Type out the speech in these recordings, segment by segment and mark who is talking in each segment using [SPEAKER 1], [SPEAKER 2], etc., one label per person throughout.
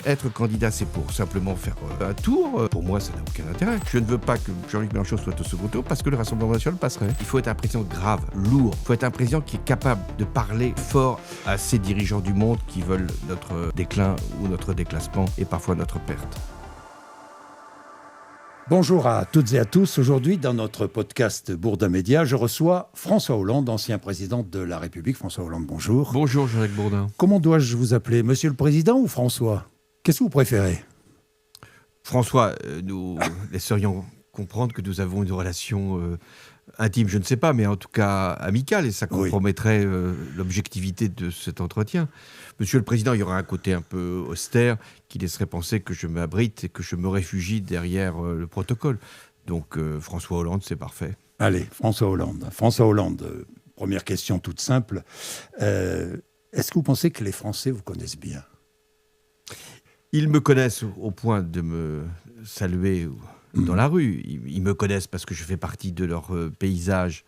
[SPEAKER 1] Être candidat, c'est pour simplement faire un tour. Pour moi, ça n'a aucun intérêt. Je ne veux pas que Jean-Luc Mélenchon soit au second tour parce que le Rassemblement national passerait. Il faut être un président grave, lourd. Il faut être un président qui est capable de parler fort à ces dirigeants du monde qui veulent notre déclin ou notre déclassement et parfois notre perte.
[SPEAKER 2] Bonjour à toutes et à tous. Aujourd'hui, dans notre podcast Bourdin Média, je reçois François Hollande, ancien président de la République. François Hollande, bonjour.
[SPEAKER 1] Bonjour Jean-Luc Bourdin.
[SPEAKER 2] Comment dois-je vous appeler, Monsieur le Président ou François ? Qu'est-ce que vous préférez ?
[SPEAKER 1] François, nous laisserions comprendre que nous avons une relation intime, je ne sais pas, mais en tout cas amicale, et ça compromettrait l'objectivité de cet entretien. Monsieur le Président, il y aura un côté un peu austère qui laisserait penser que je m'abrite et que je me réfugie derrière le protocole. Donc François Hollande, c'est parfait.
[SPEAKER 2] Allez, François Hollande. François Hollande, première question toute simple. Est-ce que vous pensez que les Français vous connaissent bien ?
[SPEAKER 1] Ils me connaissent au point de me saluer dans la rue. Ils me connaissent parce que je fais partie de leur paysage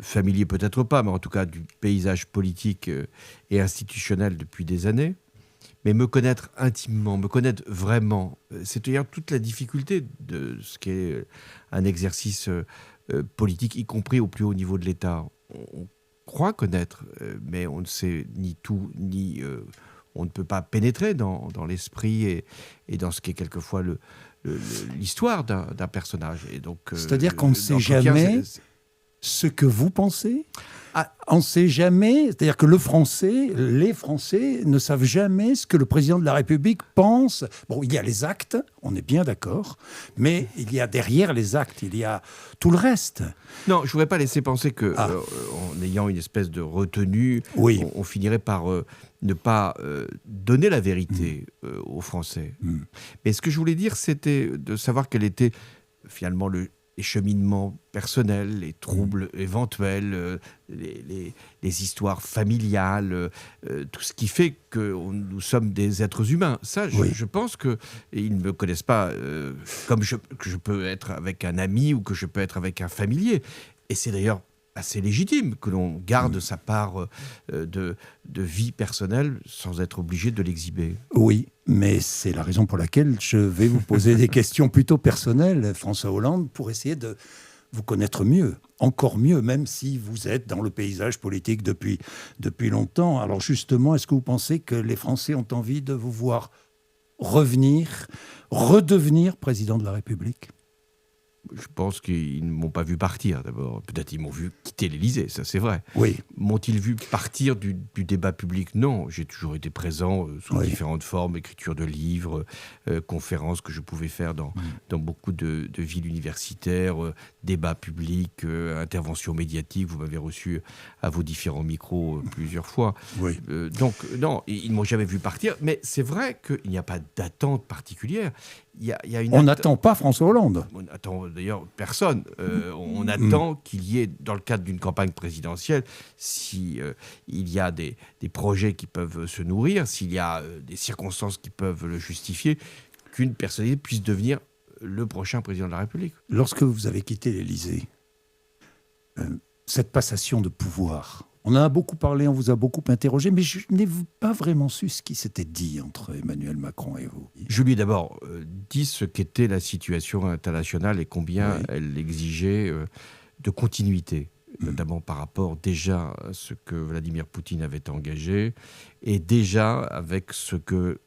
[SPEAKER 1] familier, peut-être pas, mais en tout cas du paysage politique et institutionnel depuis des années. Mais me connaître intimement, me connaître vraiment, c'est d'ailleurs toute la difficulté de ce qu'est un exercice politique, y compris au plus haut niveau de l'État. On croit connaître, mais on ne sait ni tout, ni... on ne peut pas pénétrer dans l'esprit et dans ce qui est quelquefois l'histoire d'un personnage. Et donc,
[SPEAKER 2] c'est-à-dire qu'on ne sait jamais ce que vous pensez ? On ne sait jamais, c'est-à-dire que les Français ne savent jamais ce que le président de la République pense. Bon, il y a les actes, on est bien d'accord, mais il y a derrière les actes, il y a tout le reste.
[SPEAKER 1] Non, je ne voudrais pas laisser penser qu'en ayant une espèce de retenue, on finirait par ne pas donner la vérité aux Français. Mais ce que je voulais dire, c'était de savoir quel était finalement les cheminements personnels, les troubles éventuels, les histoires familiales, tout ce qui fait que nous sommes des êtres humains. Ça, je pense qu'ils ne me connaissent pas comme que je peux être avec un ami ou que je peux être avec un familier. Et c'est d'ailleurs assez légitime que l'on garde sa part de vie personnelle sans être obligé de l'exhiber.
[SPEAKER 2] Oui, mais c'est la raison pour laquelle je vais vous poser des questions plutôt personnelles, François Hollande, pour essayer de vous connaître mieux, encore mieux, même si vous êtes dans le paysage politique depuis longtemps. Alors justement, est-ce que vous pensez que les Français ont envie de vous voir redevenir président de la République ?
[SPEAKER 1] Je pense qu'ils ne m'ont pas vu partir, d'abord. Peut-être ils m'ont vu quitter l'Élysée, ça c'est vrai.
[SPEAKER 2] Oui.
[SPEAKER 1] M'ont-ils vu partir du débat public ? Non, j'ai toujours été présent sous différentes formes, écriture de livres, conférences que je pouvais faire dans beaucoup de villes universitaires, débats publics, interventions médiatiques. Vous m'avez reçu à vos différents micros plusieurs fois.
[SPEAKER 2] Oui.
[SPEAKER 1] Donc non, ils ne m'ont jamais vu partir, mais c'est vrai qu'il n'y a pas d'attente particulière. On
[SPEAKER 2] n'attend pas François Hollande.
[SPEAKER 1] On n'attend d'ailleurs personne. On attend qu'il y ait, dans le cadre d'une campagne présidentielle, s'il y a des projets qui peuvent se nourrir, s'il y a des circonstances qui peuvent le justifier, qu'une personnalité puisse devenir le prochain président de la République.
[SPEAKER 2] Lorsque vous avez quitté l'Élysée, cette passation de pouvoir, on en a beaucoup parlé, on vous a beaucoup interrogé, mais je n'ai pas vraiment su ce qui s'était dit entre Emmanuel Macron et vous.
[SPEAKER 1] Je lui ai d'abord dit ce qu'était la situation internationale et combien elle exigeait de continuité, notamment par rapport déjà à ce que Vladimir Poutine avait engagé et déjà avec ce que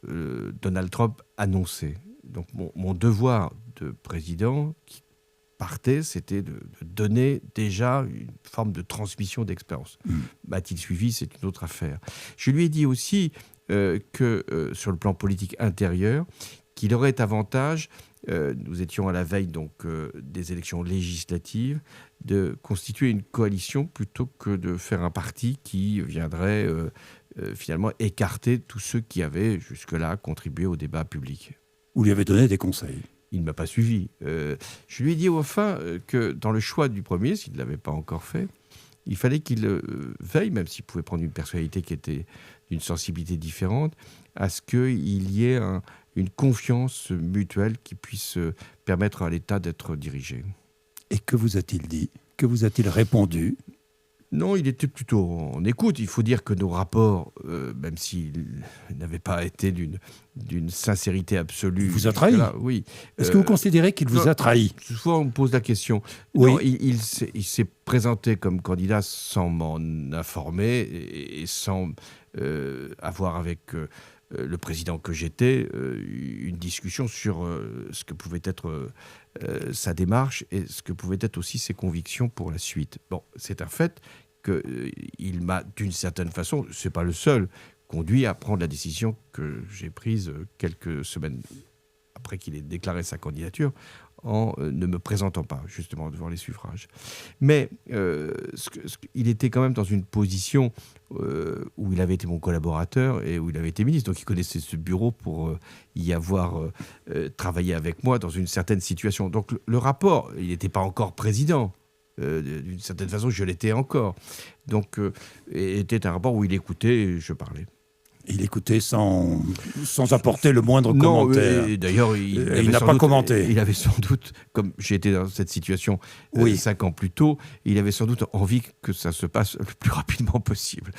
[SPEAKER 1] Donald Trump annonçait. Donc mon devoir de président qui partait, c'était de donner déjà une forme de transmission d'expérience. M'a-t-il suivi ? C'est une autre affaire. Je lui ai dit aussi que sur le plan politique intérieur, qu'il aurait avantage, nous étions à la veille donc, des élections législatives, de constituer une coalition plutôt que de faire un parti qui viendrait finalement écarter tous ceux qui avaient jusque-là contribué au débat public.
[SPEAKER 2] Vous lui avez donné des conseils ?
[SPEAKER 1] Il ne m'a pas suivi. Je lui ai dit enfin que dans le choix du Premier ministre, s'il ne l'avait pas encore fait, il fallait qu'il veille, même s'il pouvait prendre une personnalité qui était d'une sensibilité différente, à ce qu'il y ait une confiance mutuelle qui puisse permettre à l'État d'être dirigé.
[SPEAKER 2] Et que vous a-t-il dit ? Que vous a-t-il répondu ?
[SPEAKER 1] Non, il était plutôt en écoute. Il faut dire que nos rapports, même s'ils n'avaient pas été d'une sincérité absolue...
[SPEAKER 2] Il vous a trahi.
[SPEAKER 1] Oui.
[SPEAKER 2] Est-ce que vous considérez qu'il vous a trahi?
[SPEAKER 1] Souvent, on me pose la question.
[SPEAKER 2] Oui.
[SPEAKER 1] Non, il s'est présenté comme candidat sans m'en informer et sans avoir avec le président que j'étais une discussion sur ce que pouvait être sa démarche et ce que pouvaient être aussi ses convictions pour la suite. Bon, c'est un fait qu'il m'a, d'une certaine façon, c'est pas le seul, conduit à prendre la décision que j'ai prise quelques semaines après qu'il ait déclaré sa candidature, en ne me présentant pas, justement, devant les suffrages. Mais il était quand même dans une position où il avait été mon collaborateur et où il avait été ministre. Donc il connaissait ce bureau pour y avoir travaillé avec moi dans une certaine situation. Donc le rapport, il n'était pas encore président. D'une certaine façon, je l'étais encore. Donc était un rapport où il écoutait et je parlais.
[SPEAKER 2] Il écoutait sans apporter le moindre commentaire.
[SPEAKER 1] D'ailleurs,
[SPEAKER 2] il n'a pas commenté.
[SPEAKER 1] Il avait sans doute, comme j'ai été dans cette situation 5 ans plus tôt, il avait sans doute envie que ça se passe le plus rapidement possible.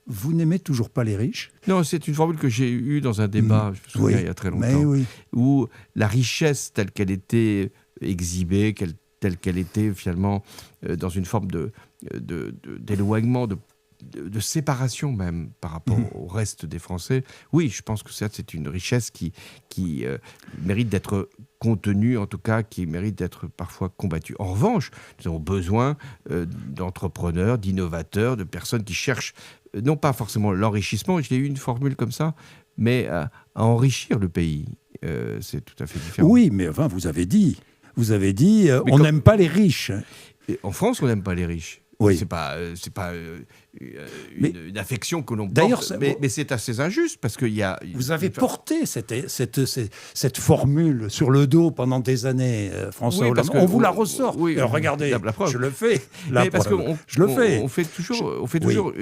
[SPEAKER 2] Vous n'aimez toujours pas les riches?
[SPEAKER 1] Non, c'est une formule que j'ai eue dans un débat, je me souviens, il y a très longtemps, où la richesse telle qu'elle était exhibée, telle qu'elle était finalement dans une forme d'éloignement, de séparation même par rapport au reste des Français. Oui, je pense que c'est une richesse qui mérite d'être contenue, en tout cas qui mérite d'être parfois combattue. En revanche, nous avons besoin d'entrepreneurs, d'innovateurs, de personnes qui cherchent non pas forcément l'enrichissement, j'ai eu une formule comme ça, mais à enrichir le pays. C'est tout à fait différent.
[SPEAKER 2] Oui, mais enfin, vous avez dit on n'aime pas les riches.
[SPEAKER 1] En France, on n'aime pas les riches.
[SPEAKER 2] Oui.
[SPEAKER 1] C'est pas une affection que l'on porte, mais c'est assez injuste parce qu'il y a...
[SPEAKER 2] Vous avez porté cette formule sur le dos pendant des années, François Hollande. On vous la ressort.
[SPEAKER 1] Oui,
[SPEAKER 2] alors, regardez,
[SPEAKER 1] la preuve.
[SPEAKER 2] Je le fais.
[SPEAKER 1] Parce
[SPEAKER 2] je le fais.
[SPEAKER 1] On fait toujours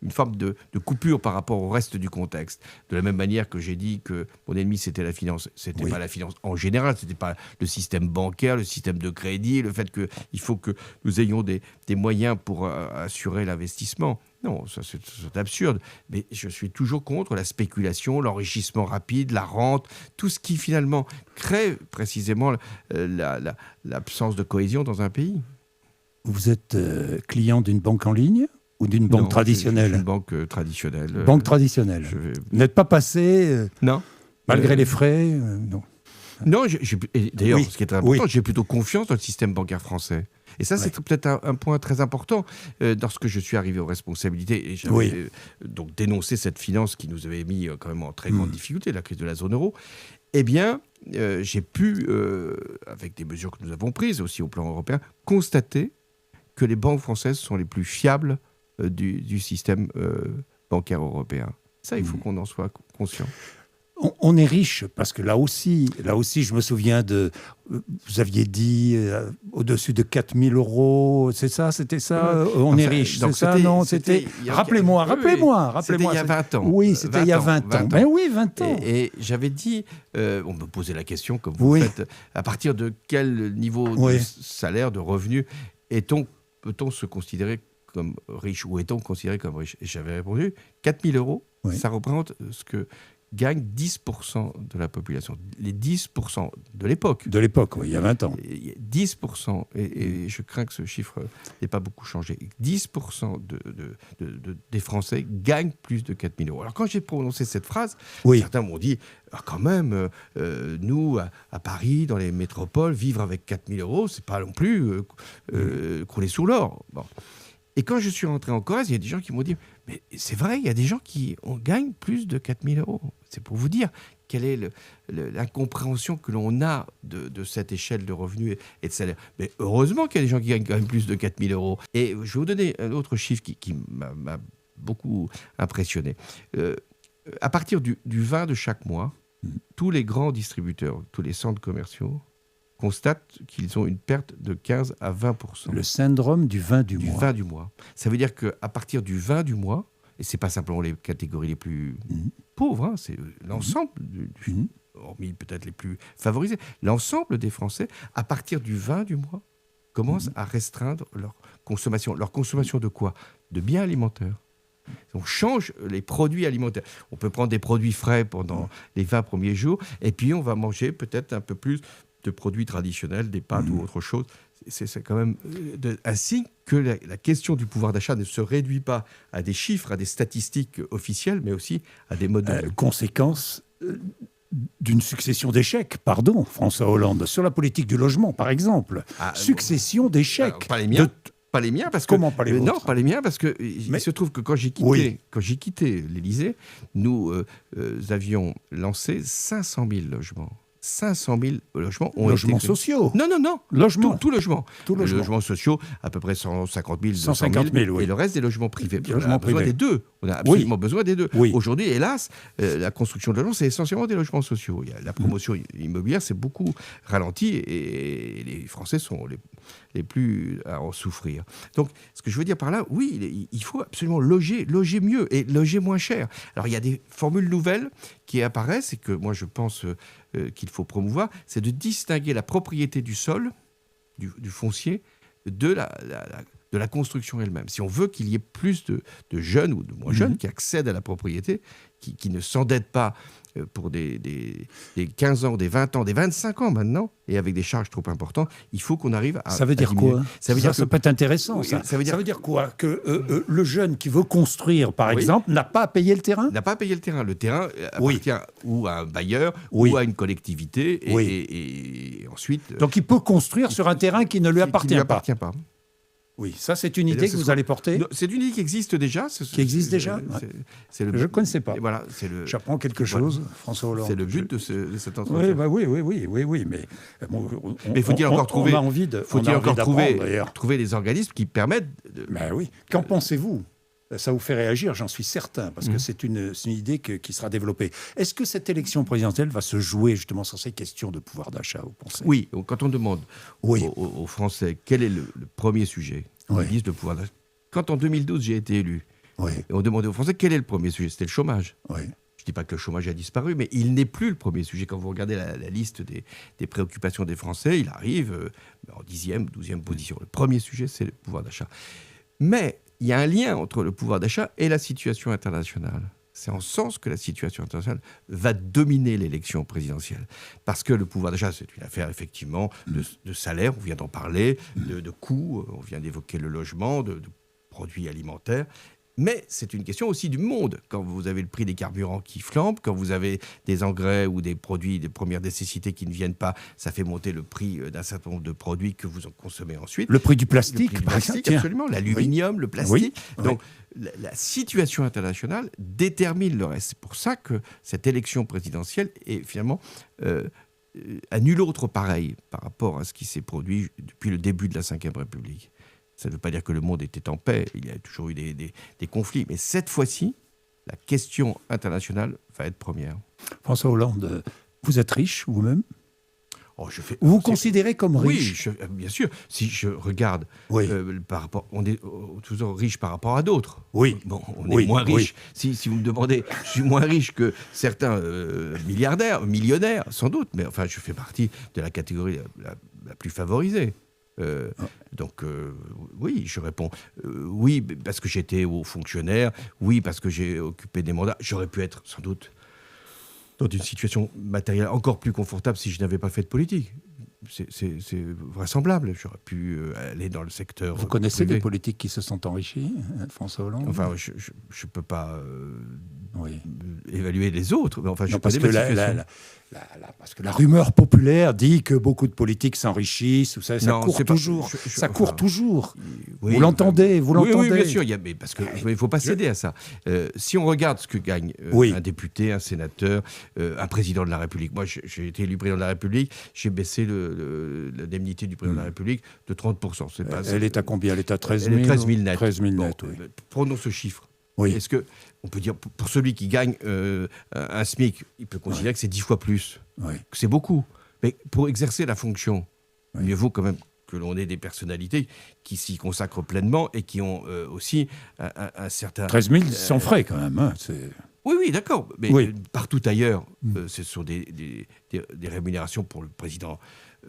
[SPEAKER 1] une forme de coupure par rapport au reste du contexte. De la même manière que j'ai dit que mon ennemi, c'était la finance. C'était pas la finance en général, c'était pas le système bancaire, le système de crédit, le fait qu'il faut que nous ayons des moyens pour assurer l'investissement. Non, ça c'est absurde. Mais je suis toujours contre la spéculation, l'enrichissement rapide, la rente, tout ce qui finalement crée précisément l'absence de cohésion dans un pays.
[SPEAKER 2] Vous êtes client d'une banque en ligne ou d'une banque traditionnelle?
[SPEAKER 1] Une banque traditionnelle.
[SPEAKER 2] Banque traditionnelle. Vous n'êtes pas passé
[SPEAKER 1] non.
[SPEAKER 2] Malgré les frais non.
[SPEAKER 1] Non, d'ailleurs, ce qui est très important, j'ai plutôt confiance dans le système bancaire français. Et ça, c'est peut-être un point très important. Lorsque je suis arrivé aux responsabilités, et j'avais donc dénoncé cette finance qui nous avait mis quand même en très grande difficulté, la crise de la zone euro, eh bien, j'ai pu, avec des mesures que nous avons prises aussi au plan européen, constater que les banques françaises sont les plus fiables du système bancaire européen. Ça, il faut qu'on en soit conscient.
[SPEAKER 2] On est riche parce que là aussi, je me souviens vous aviez dit au-dessus de 4 000 €, c'est ça, c'était ça. On est riche, c'est ça, non, c'était. Rappelez-moi.
[SPEAKER 1] C'était il y a 20 ans.
[SPEAKER 2] Oui, c'était il y a 20 ans. Mais oui, 20 ans.
[SPEAKER 1] Et j'avais dit, on me posait la question comme vous faites, à partir de quel niveau de salaire, de revenu peut-on se considérer comme riche ou est-on considéré comme riche? Et j'avais répondu 4 000 €, ça représente ce que gagne 10% de la population. Les 10% de l'époque.
[SPEAKER 2] De l'époque, oui, il y a 20 ans.
[SPEAKER 1] 10%, et je crains que ce chiffre n'ait pas beaucoup changé, 10% des Français gagnent plus de 4 000 €. Alors quand j'ai prononcé cette phrase, certains m'ont dit, quand même, nous, à Paris, dans les métropoles, vivre avec 4 000 €, c'est pas non plus crouler sous l'or. Bon. Et quand je suis rentré en Corrèze, il y a des gens qui m'ont dit « Mais c'est vrai, il y a des gens qui gagnent plus de 4 000 €. » C'est pour vous dire quelle est l'incompréhension que l'on a de cette échelle de revenus et de salaire. Mais heureusement qu'il y a des gens qui gagnent quand même plus de 4 000 €. Et je vais vous donner un autre chiffre qui m'a beaucoup impressionné. À partir du 20 de chaque mois, tous les grands distributeurs, tous les centres commerciaux, constatent qu'ils ont une perte de 15 à 20%.
[SPEAKER 2] Le syndrome du 20 du mois.
[SPEAKER 1] Du 20 du mois. Ça veut dire qu'à partir du 20 du mois, et ce n'est pas simplement les catégories les plus pauvres, c'est l'ensemble, hormis peut-être les plus favorisés, l'ensemble des Français, à partir du 20 du mois, commencent à restreindre leur consommation. Leur consommation de quoi? De biens alimentaires. On change les produits alimentaires. On peut prendre des produits frais pendant les 20 premiers jours, et puis on va manger peut-être un peu plus de produits traditionnels, des pâtes ou autre chose. C'est quand même un signe que la question du pouvoir d'achat ne se réduit pas à des chiffres, à des statistiques officielles, mais aussi à des modes de vie.
[SPEAKER 2] Conséquence d'une succession d'échecs, pardon, François Hollande, sur la politique du logement, par exemple. Succession d'échecs.
[SPEAKER 1] Pas les miens. Pas les miens, parce que...
[SPEAKER 2] Comment pas les vôtres?
[SPEAKER 1] Non, pas les miens, parce que il se trouve que quand j'ai quitté l'Élysée, nous avions lancé 500 000 logements. 500 000 logements ont
[SPEAKER 2] logements
[SPEAKER 1] été...
[SPEAKER 2] sociaux.
[SPEAKER 1] Non.
[SPEAKER 2] Logements.
[SPEAKER 1] Tout logement.
[SPEAKER 2] Tout logement.
[SPEAKER 1] Les logements sociaux, à peu près 150 000,
[SPEAKER 2] 150 000, oui.
[SPEAKER 1] Et le reste des logements privés.
[SPEAKER 2] On a besoin
[SPEAKER 1] des deux. On a absolument besoin des deux.
[SPEAKER 2] Oui.
[SPEAKER 1] Aujourd'hui, hélas, la construction de logements, c'est essentiellement des logements sociaux. La promotion immobilière s'est beaucoup ralentie et les Français sont les plus à en souffrir. Donc, ce que je veux dire par là, oui, il faut absolument loger mieux et loger moins cher. Alors, il y a des formules nouvelles qui apparaissent et que moi, je pense qu'il faut promouvoir, c'est de distinguer la propriété du sol, du foncier, de la construction elle-même. Si on veut qu'il y ait plus de jeunes ou de moins jeunes qui accèdent à la propriété, qui ne s'endettent pas pour des 15 ans, des 20 ans, des 25 ans maintenant, et avec des charges trop importantes, il faut qu'on arrive à...
[SPEAKER 2] Ça veut dire quoi? Ça peut être intéressant,
[SPEAKER 1] oui,
[SPEAKER 2] ça. Ça veut dire quoi? Que le jeune qui veut construire, par exemple, n'a pas à payer le terrain?
[SPEAKER 1] N'a pas à payer le terrain. Le terrain appartient ou à un bailleur ou à une collectivité, et ensuite...
[SPEAKER 2] Donc il peut construire sur un terrain qui ne lui appartient
[SPEAKER 1] pas.
[SPEAKER 2] Oui, ça c'est une idée que vous allez porter.
[SPEAKER 1] C'est une idée qui existe déjà.
[SPEAKER 2] Qui existe déjà. Je ne connaissais pas.
[SPEAKER 1] Voilà,
[SPEAKER 2] j'apprends quelque chose, François Hollande.
[SPEAKER 1] C'est le but de cette entretien.
[SPEAKER 2] Oui, mais
[SPEAKER 1] il faut encore trouver.
[SPEAKER 2] On a envie
[SPEAKER 1] trouver des organismes qui permettent.
[SPEAKER 2] Ben oui. Qu'en pensez-vous? Ça vous fait réagir, j'en suis certain, parce que c'est une idée qui sera développée. Est-ce que cette élection présidentielle va se jouer justement sur ces questions de pouvoir d'achat, vous pensez?
[SPEAKER 1] Oui, quand on demande aux Français quel est le premier sujet, ils disent le pouvoir d'achat. Quand en 2012 j'ai été élu, et on demandait aux Français quel est le premier sujet, c'était le chômage. Je ne dis pas que le chômage a disparu, mais il n'est plus le premier sujet. Quand vous regardez la liste des préoccupations des Français, il arrive en 10e, 12e position. Le premier sujet, c'est le pouvoir d'achat. Mais il y a un lien entre le pouvoir d'achat et la situation internationale. C'est en ce sens que la situation internationale va dominer l'élection présidentielle. Parce que le pouvoir d'achat, c'est une affaire effectivement de salaire, on vient d'en parler, de coûts, on vient d'évoquer le logement, de produits alimentaires. Mais c'est une question aussi du monde. Quand vous avez le prix des carburants qui flambe, quand vous avez des engrais ou des produits de première nécessité qui ne viennent pas, ça fait monter le prix d'un certain nombre de produits que vous en consommez ensuite.
[SPEAKER 2] Le prix du plastique, par exemple.
[SPEAKER 1] Absolument. L'aluminium, le plastique. Donc, la situation internationale détermine le reste. C'est pour ça que cette élection présidentielle est finalement à nul autre pareil par rapport à ce qui s'est produit depuis le début de la Ve République. Ça ne veut pas dire que le monde était en paix, il y a toujours eu des conflits. Mais cette fois-ci, la question internationale va être première.
[SPEAKER 2] François Hollande, vous êtes riche vous-même?
[SPEAKER 1] Vous
[SPEAKER 2] vous considérez comme riche?
[SPEAKER 1] Oui, bien sûr. Si je regarde, par rapport, on est toujours riche par rapport à d'autres.
[SPEAKER 2] Oui.
[SPEAKER 1] Bon, on est moins riche. Si vous me demandez, je suis moins riche que certains millionnaires, sans doute. Mais enfin, je fais partie de la catégorie la plus favorisée. Donc oui, je réponds oui parce que j'étais haut fonctionnaire, oui parce que j'ai occupé des mandats. J'aurais pu être sans doute dans une situation matérielle encore plus confortable si je n'avais pas fait de politique. C'est vraisemblable. J'aurais pu aller dans le secteur
[SPEAKER 2] Vous connaissez
[SPEAKER 1] privé.
[SPEAKER 2] des politiques qui se sont enrichis, François Hollande?
[SPEAKER 1] Enfin, je ne peux pas évaluer les autres. Mais enfin, je
[SPEAKER 2] parce que la rumeur populaire dit que beaucoup de politiques s'enrichissent. Ça court toujours. Ça court toujours.
[SPEAKER 1] Oui,
[SPEAKER 2] vous l'entendez,
[SPEAKER 1] Oui, bien sûr. Parce qu'il ne faut pas céder à ça. Si on regarde ce que gagne un député, un sénateur, un président de la République. Moi, j'ai été élu président de la République. J'ai baissé l'indemnité du président de la République de 30%.
[SPEAKER 2] Elle est à combien? Elle est à 13 000?
[SPEAKER 1] Elle est 13 000 net.
[SPEAKER 2] 13 000 net, oui.
[SPEAKER 1] Prenons ce chiffre.
[SPEAKER 2] Oui.
[SPEAKER 1] Est-ce qu'on peut dire, pour celui qui gagne un SMIC, il peut considérer que c'est 10 fois plus, que c'est beaucoup. Mais pour exercer la fonction, mieux vaut quand même que l'on ait des personnalités qui s'y consacrent pleinement et qui ont aussi un certain...
[SPEAKER 2] 13 000 sans frais quand même. Hein,
[SPEAKER 1] Oui, d'accord. Mais partout ailleurs, ce sont des rémunérations pour le président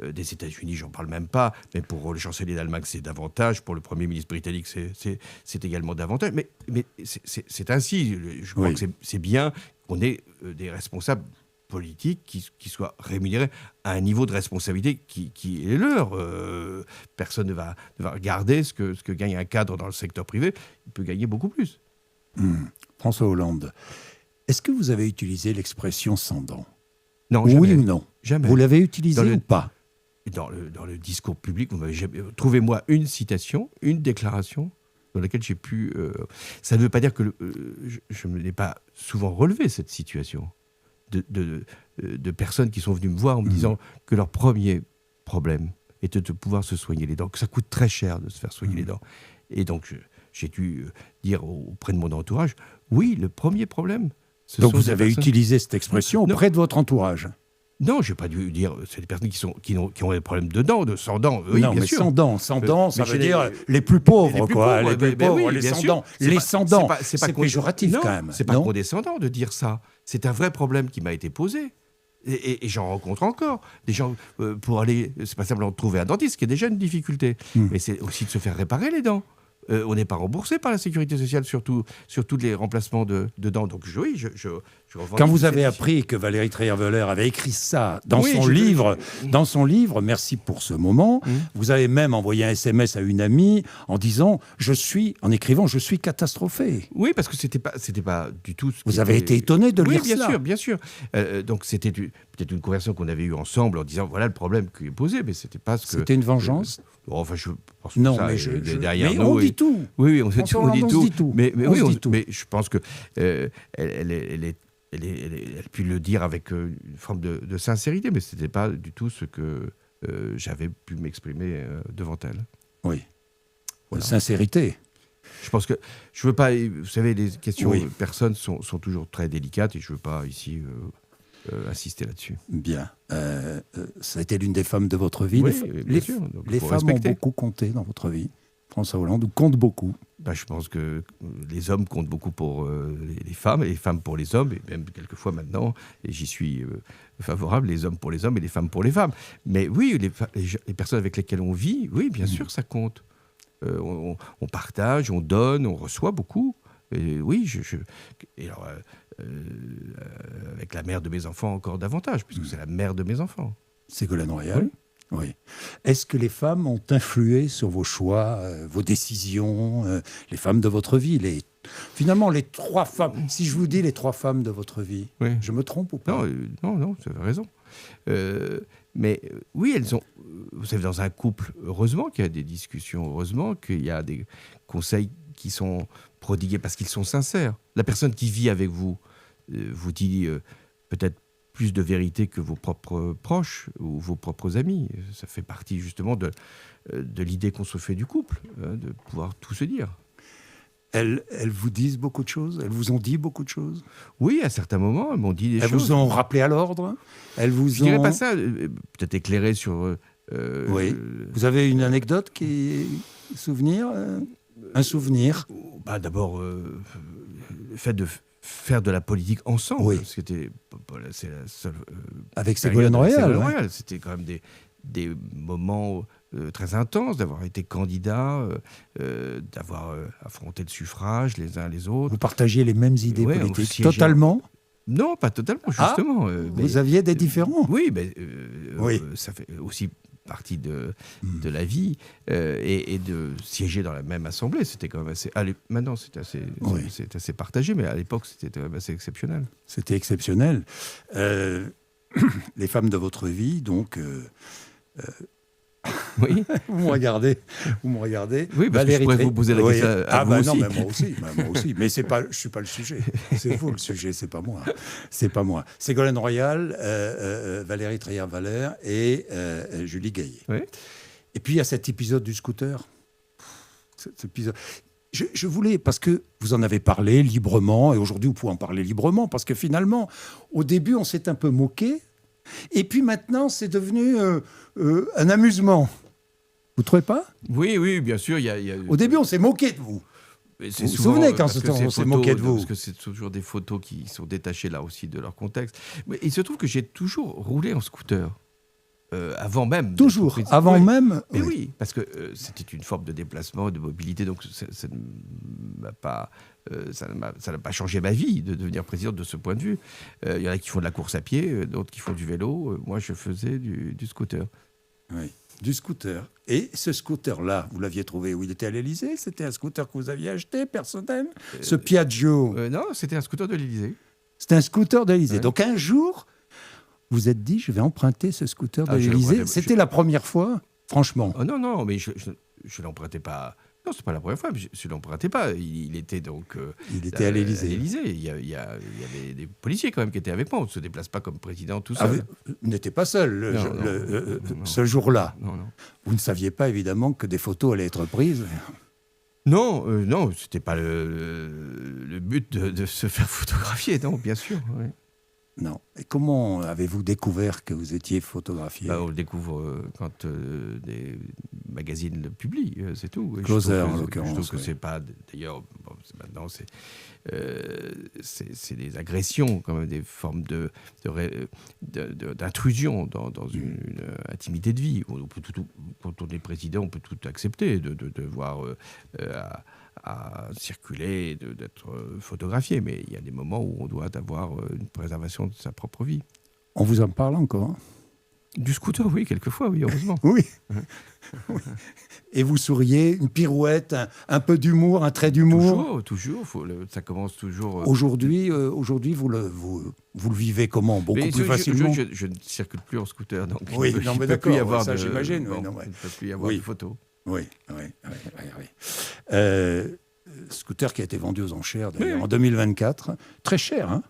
[SPEAKER 1] des États-Unis, j'en parle même pas. Mais pour le chancelier d'Allemagne, c'est davantage. Pour le Premier ministre britannique, c'est également davantage. Mais c'est ainsi. Je crois que c'est bien qu'on ait des responsables politiques qui soient rémunérés à un niveau de responsabilité qui est leur. Personne ne va regarder ce que gagne un cadre dans le secteur privé. Il peut gagner beaucoup plus.
[SPEAKER 2] François Hollande, est-ce que vous avez utilisé l'expression sans dents?
[SPEAKER 1] Non, jamais.
[SPEAKER 2] Oui ou non?
[SPEAKER 1] Jamais.
[SPEAKER 2] Vous l'avez utilisé ou pas?
[SPEAKER 1] Dans le discours public, trouvez-moi une citation, une déclaration dans laquelle j'ai pu... ça ne veut pas dire que je ne l'ai pas souvent relevé, cette situation de personnes qui sont venues me voir en me disant que leur premier problème était de pouvoir se soigner les dents, que ça coûte très cher de se faire soigner les dents. Et donc, j'ai dû dire auprès de mon entourage, oui, le premier problème...
[SPEAKER 2] Donc vous avez utilisé cette expression auprès de votre entourage?
[SPEAKER 1] Non, je n'ai pas dû dire. C'est des personnes qui ont des problèmes de dents, sans dents. Oui,
[SPEAKER 2] non,
[SPEAKER 1] bien
[SPEAKER 2] mais
[SPEAKER 1] sûr.
[SPEAKER 2] Sans dents, ça veut dire les plus pauvres, quoi. Les plus pauvres, les sans dents. Les sans dents, c'est péjoratif quand même.
[SPEAKER 1] C'est pas condescendant de dire ça. C'est un vrai problème qui m'a été posé. Et j'en rencontre encore. Des gens, pour aller, c'est pas simplement de trouver un dentiste, qui est déjà une difficulté, mais c'est aussi de se faire réparer les dents. On n'est pas remboursé par la sécurité sociale sur tous les remplacements de dents. Donc oui, je
[SPEAKER 2] quand vous avez appris que Valérie Trierweiler avait écrit ça dans son livre, merci pour ce moment, vous avez même envoyé un SMS à une amie en disant je suis catastrophé.
[SPEAKER 1] Oui, parce que c'était pas du tout.
[SPEAKER 2] Vous avez été étonné de lire ça.
[SPEAKER 1] Oui, bien sûr. Donc c'était peut-être une conversation qu'on avait eue ensemble en disant voilà le problème qui est posé, mais c'était pas ce que.
[SPEAKER 2] C'était une vengeance.
[SPEAKER 1] Enfin, je pense que ça, derrière nous.
[SPEAKER 2] On dit tout.
[SPEAKER 1] Oui, on dit tout. Mais je pense que elle a pu le dire avec une forme de sincérité, mais ce n'était pas du tout ce que j'avais pu m'exprimer devant elle.
[SPEAKER 2] Oui. Voilà. Sincérité.
[SPEAKER 1] Je pense que je veux pas. Vous savez, les questions de personnes sont toujours très délicates et je veux pas ici insister là-dessus.
[SPEAKER 2] Bien. Ça a été l'une des femmes de votre vie.
[SPEAKER 1] Oui,
[SPEAKER 2] les femmes ont beaucoup compté dans votre vie. François Hollande compte beaucoup.
[SPEAKER 1] Je pense que les hommes comptent beaucoup pour les femmes, et les femmes pour les hommes, et même quelquefois maintenant, et j'y suis favorable, les hommes pour les hommes et les femmes pour les femmes. Mais oui, les personnes avec lesquelles on vit, oui, bien sûr, ça compte. On partage, on donne, on reçoit beaucoup. Et oui, et alors, avec la mère de mes enfants encore davantage, puisque c'est la mère de mes enfants.
[SPEAKER 2] Ségolène Royal. Oui. Est-ce que les femmes ont influé sur vos choix, vos décisions, les femmes de votre vie, finalement les 3 femmes? Si je vous dis les 3 femmes de votre vie, je me trompe ou pas?
[SPEAKER 1] Non, vous avez raison. Mais oui, elles ont. Vous savez, dans un couple, heureusement qu'il y a des discussions, heureusement qu'il y a des conseils qui sont prodigués parce qu'ils sont sincères. La personne qui vit avec vous vous dit peut-être plus de vérité que vos propres proches ou vos propres amis. Ça fait partie justement de l'idée qu'on se fait du couple, de pouvoir tout se dire.
[SPEAKER 2] Elles vous disent beaucoup de choses? Elles vous ont dit beaucoup de choses?
[SPEAKER 1] Oui, à certains moments, elles m'ont dit des choses.
[SPEAKER 2] Elles vous ont rappelé à l'ordre? Je
[SPEAKER 1] ne dirais pas ça, peut-être éclairé sur...
[SPEAKER 2] oui. Vous avez une anecdote un souvenir?
[SPEAKER 1] D'abord, le fait de faire de la politique ensemble, c'est la seule
[SPEAKER 2] avec Ségolène Royal,
[SPEAKER 1] c'était quand même des moments très intenses, d'avoir été candidat, d'avoir affronté le suffrage les uns les autres.
[SPEAKER 2] Vous partagiez les mêmes idées politiques totalement?
[SPEAKER 1] Non, pas totalement, justement.
[SPEAKER 2] Vous aviez des différends?
[SPEAKER 1] Oui, ça fait aussi partie de la vie, et de siéger dans la même assemblée, c'était quand même assez... Maintenant, c'est assez partagé, mais à l'époque, c'était quand même assez exceptionnel.
[SPEAKER 2] C'était exceptionnel. Les femmes de votre vie, donc...
[SPEAKER 1] Oui.
[SPEAKER 2] Vous me regardez.
[SPEAKER 1] Oui, parce que je pourrais vous poser la question à vous aussi.
[SPEAKER 2] Non, mais moi aussi. Mais je ne suis pas le sujet. C'est vous le sujet, c'est pas moi. Ségolène Royal, Valérie Trierweiler et Julie Gaillet.
[SPEAKER 1] Oui.
[SPEAKER 2] Et puis il y a cet épisode du scooter. Cet épisode. Je voulais, parce que vous en avez parlé librement, et aujourd'hui vous pouvez en parler librement, parce que finalement, au début, on s'est un peu moqué. Et puis maintenant, c'est devenu un amusement. Vous ne trouvez pas?
[SPEAKER 1] Oui, bien sûr.
[SPEAKER 2] Au début, on s'est moqué de vous. Vous vous souvenez quand on s'est moqué de vous?
[SPEAKER 1] Parce que c'est toujours des photos qui sont détachées là aussi de leur contexte. Mais il se trouve que j'ai toujours roulé en scooter. Avant même.
[SPEAKER 2] Toujours, avant même.
[SPEAKER 1] Mais oui, parce que c'était une forme de déplacement, de mobilité, donc ça ne m'a pas changé ma vie de devenir président de ce point de vue. Il y en a qui font de la course à pied, d'autres qui font du vélo. Moi, je faisais du scooter.
[SPEAKER 2] Oui, du scooter. Et ce scooter-là, vous l'aviez trouvé où il était à l'Élysée? C'était un scooter que vous aviez acheté, personnel? Ce Piaggio?
[SPEAKER 1] Non, c'était un scooter de l'Élysée.
[SPEAKER 2] C'était un scooter de l'Élysée.
[SPEAKER 1] Ouais.
[SPEAKER 2] Donc un jour, vous êtes dit, je vais emprunter ce scooter de l'Élysée. C'était la première fois, franchement.
[SPEAKER 1] Oh non, mais je ne l'empruntais pas. Non, c'est pas la première fois. Je ne l'empruntais pas. Il était donc.
[SPEAKER 2] Il était à l'Élysée.
[SPEAKER 1] Il y avait des policiers quand même qui étaient avec moi. On ne se déplace pas comme président tout seul.
[SPEAKER 2] Vous n'étiez pas seul ce jour-là.
[SPEAKER 1] Non.
[SPEAKER 2] Vous ne saviez pas évidemment que des photos allaient être prises.
[SPEAKER 1] Non, c'était pas le but de se faire photographier, non, bien sûr. Oui.
[SPEAKER 2] Non. Et comment avez-vous découvert que vous étiez photographié?
[SPEAKER 1] On le découvre quand des magazines le publient, c'est tout.
[SPEAKER 2] Closer, en l'occurrence.
[SPEAKER 1] Je trouve que c'est pas... D'ailleurs, maintenant, c'est des agressions, quand même, des formes d'intrusion dans une intimité de vie. Quand on est président, on peut tout accepter, de devoir... à circuler, d'être photographié. Mais il y a des moments où on doit avoir une préservation de sa propre vie.
[SPEAKER 2] On vous en parle encore?
[SPEAKER 1] Du scooter, oui, quelquefois, oui, heureusement.
[SPEAKER 2] Oui. Et vous souriez, une pirouette, un peu d'humour, un trait d'humour?
[SPEAKER 1] Toujours. Ça commence toujours...
[SPEAKER 2] Aujourd'hui, vous le vivez comment? Beaucoup plus facilement?
[SPEAKER 1] Je ne circule plus en scooter, donc
[SPEAKER 2] oui,
[SPEAKER 1] il ne peut plus y avoir
[SPEAKER 2] j'imagine.
[SPEAKER 1] Il ne peut plus y avoir de photos.
[SPEAKER 2] Oui. Scooter qui a été vendu aux enchères d'ailleurs en 2024. Très cher, hein?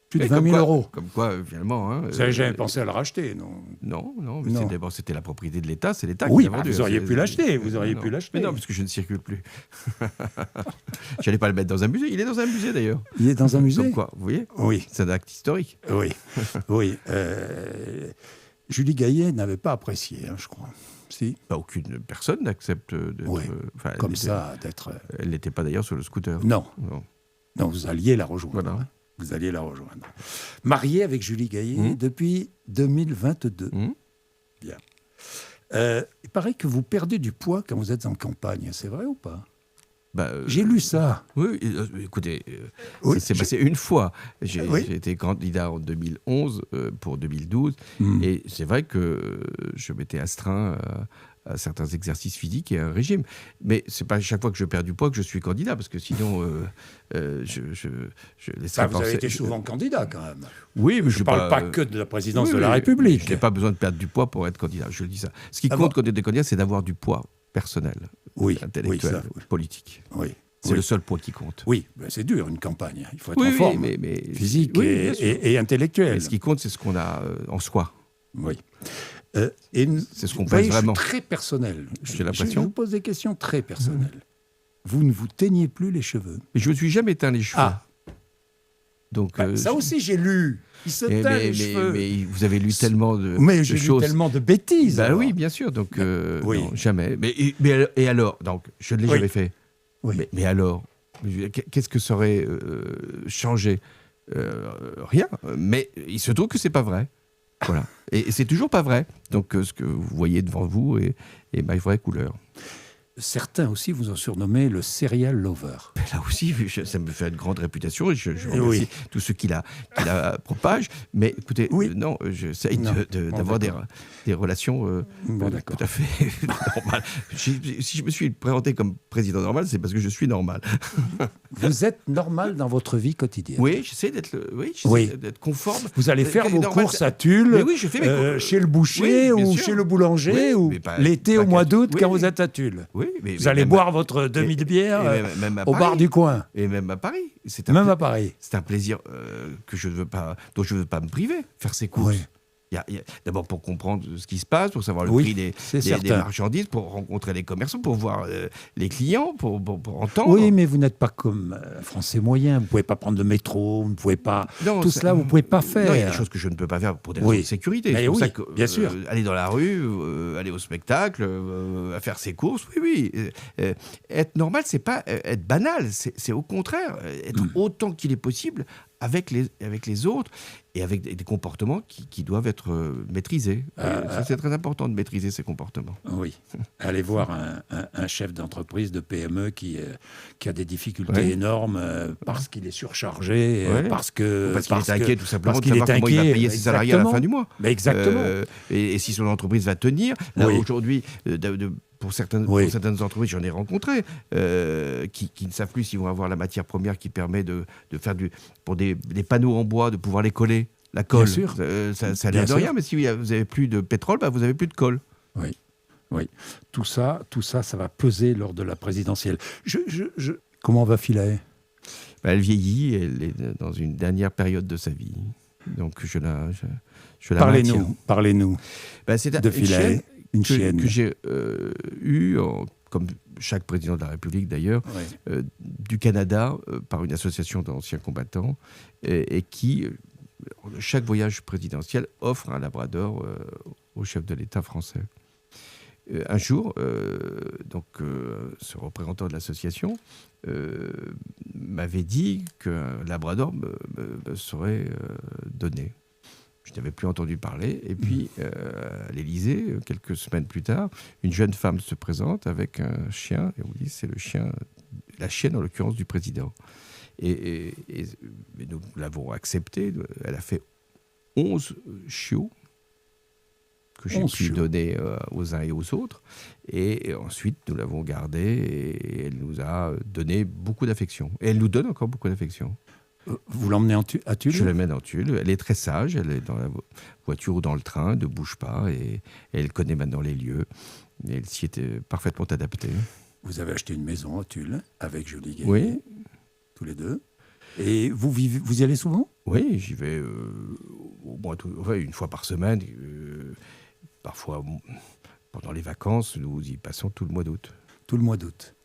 [SPEAKER 2] Plus de 20 000 euros.
[SPEAKER 1] Comme quoi, finalement...
[SPEAKER 2] vous n'avez jamais pensé à le racheter, non?
[SPEAKER 1] Non. C'était la propriété de l'État, c'est l'État
[SPEAKER 2] qui
[SPEAKER 1] l'a vendu.
[SPEAKER 2] Vous auriez pu l'acheter, Mais
[SPEAKER 1] non, parce que je ne circule plus. Je n'allais pas le mettre dans un musée. Il est dans un musée, d'ailleurs.
[SPEAKER 2] Il est dans un musée?
[SPEAKER 1] Comme quoi, vous voyez?
[SPEAKER 2] Oui.
[SPEAKER 1] C'est un acte historique.
[SPEAKER 2] Oui. Julie Gaillet n'avait pas apprécié, je crois. Si.
[SPEAKER 1] Aucune personne n'accepte d'être...
[SPEAKER 2] Oui, comme ça, d'être...
[SPEAKER 1] Elle n'était pas d'ailleurs sur le scooter.
[SPEAKER 2] Non, vous alliez la rejoindre.
[SPEAKER 1] Voilà.
[SPEAKER 2] Vous alliez la rejoindre. Mariée avec Julie Gaillet depuis 2022. Bien. Il paraît que vous perdez du poids quand vous êtes en campagne. C'est vrai ou pas? J'ai lu ça.
[SPEAKER 1] Oui, écoutez, c'est passé une fois. J'ai été candidat en 2011 pour 2012. Et c'est vrai que je m'étais astreint à certains exercices physiques et à un régime. Mais ce n'est pas chaque fois que je perds du poids que je suis candidat, parce que sinon, je laisserais
[SPEAKER 2] vous avez été souvent candidat, quand même.
[SPEAKER 1] Oui, mais
[SPEAKER 2] je ne parle pas que de la présidence de la République.
[SPEAKER 1] Je n'ai pas besoin de perdre du poids pour être candidat, je le dis ça. Ce qui compte quand on est candidat, c'est d'avoir du poids personnel, intellectuel, politique.
[SPEAKER 2] Oui.
[SPEAKER 1] C'est le seul poids qui compte.
[SPEAKER 2] Oui, c'est dur, une campagne. Il faut être en forme, mais physique et intellectuelle.
[SPEAKER 1] Mais ce qui compte, c'est ce qu'on a en soi.
[SPEAKER 2] Oui.
[SPEAKER 1] C'est ce qu'on pense vraiment.
[SPEAKER 2] Je suis très personnel.
[SPEAKER 1] J'ai l'impression.
[SPEAKER 2] Je vous pose des questions très personnelles. Vous ne vous teignez plus les cheveux?
[SPEAKER 1] Mais je ne me suis jamais teint les cheveux. Donc,
[SPEAKER 2] ça aussi, j'ai lu. Il se teint les cheveux.
[SPEAKER 1] Mais vous avez lu tellement de
[SPEAKER 2] j'ai
[SPEAKER 1] choses.
[SPEAKER 2] lu tellement de bêtises.
[SPEAKER 1] Oui, bien sûr. Donc, non, jamais. Et alors? Donc, je ne l'ai jamais fait.
[SPEAKER 2] Oui.
[SPEAKER 1] Mais alors? Qu'est-ce que ça aurait changé? Rien. Mais il se trouve que c'est pas vrai. Voilà. Et c'est toujours pas vrai. Donc, ce que vous voyez devant vous est ma vraie couleur.
[SPEAKER 2] Certains aussi vous ont surnommé le serial lover.
[SPEAKER 1] Là aussi, ça me fait une grande réputation et je remercie tous ceux qui la propagent. Mais écoutez, non, j'essaye d'avoir des relations tout à fait normales. Si je me suis présenté comme président normal, c'est parce que je suis normal.
[SPEAKER 2] Vous êtes normal dans votre vie quotidienne?
[SPEAKER 1] Oui, j'essaie d'être conforme.
[SPEAKER 2] Vous allez faire vos courses à Tulle,
[SPEAKER 1] je fais mes courses.
[SPEAKER 2] chez le boucher ou chez le boulanger, ou l'été au mois d'août quand vous êtes à Tulle. Vous allez boire votre demi de bière au bar du coin.
[SPEAKER 1] Et même à Paris.
[SPEAKER 2] Même à Paris.
[SPEAKER 1] C'est un plaisir dont je ne veux pas me priver, faire ces courses. Il D'abord pour comprendre ce qui se passe, pour savoir le prix des marchandises, pour rencontrer les commerçants, pour voir les clients, pour entendre.
[SPEAKER 2] Oui, mais vous n'êtes pas comme un Français moyen. Vous ne pouvez pas prendre le métro, vous ne pouvez pas... tout cela, vous ne pouvez pas faire.
[SPEAKER 1] Non, il y a des choses que je ne peux pas faire pour des raisons de sécurité.
[SPEAKER 2] C'est pour ça que, bien sûr.
[SPEAKER 1] Aller dans la rue, aller au spectacle, à faire ses courses, oui. Être normal, c'est pas être banal, c'est au contraire être autant qu'il est possible avec les autres et avec des comportements qui doivent être maîtrisés. Ça, c'est très important de maîtriser ces comportements.
[SPEAKER 2] Oui. Allez voir un chef d'entreprise, de PME qui a des difficultés énormes parce qu'il est surchargé, parce qu'il
[SPEAKER 1] est inquiet tout simplement de savoir comment il va payer ses salariés à la fin du mois.
[SPEAKER 2] Mais exactement.
[SPEAKER 1] Et si son entreprise va tenir. Là, aujourd'hui, pour certaines entreprises, j'en ai rencontré, qui ne savent plus s'ils vont avoir la matière première qui permet de faire pour des panneaux en bois, de pouvoir les coller. La colle, ça a l'air de rien, mais si vous n'avez plus de pétrole, vous n'avez plus de colle.
[SPEAKER 2] Oui. Tout ça, ça va peser lors de la présidentielle. Comment va Philae ?
[SPEAKER 1] Elle vieillit, elle est dans une dernière période de sa vie. Donc je la
[SPEAKER 2] Parlez-nous de Philae. Une chaîne
[SPEAKER 1] que j'ai eue, comme chaque président de la République d'ailleurs, du Canada, par une association d'anciens combattants, et qui, chaque voyage présidentiel, offre un labrador au chef de l'État français. Un jour, ce représentant de l'association m'avait dit qu'un labrador me serait donné. Je n'avais plus entendu parler. Et puis, à l'Élysée, quelques semaines plus tard, une jeune femme se présente avec un chien. Et on dit, c'est la chienne, en l'occurrence, du président. Et nous l'avons acceptée. Elle a fait 11 chiots que j'ai pu donner aux uns et aux autres. Et ensuite, nous l'avons gardée et elle nous a donné beaucoup d'affection. Et elle nous donne encore beaucoup d'affection.
[SPEAKER 2] Vous l'emmenez à Tulle ?
[SPEAKER 1] Je l'emmène à Tulle. Elle est très sage. Elle est dans la voiture ou dans le train, elle ne bouge pas. Et elle connaît maintenant les lieux. Et elle s'y était parfaitement adaptée.
[SPEAKER 2] Vous avez acheté une maison à Tulle avec Julie Gaillet, tous les deux. Et vous y allez souvent ?
[SPEAKER 1] Oui, j'y vais au moins une fois par semaine. Parfois, pendant les vacances, nous y passons tout le mois d'août.
[SPEAKER 2] Tout le mois d'août.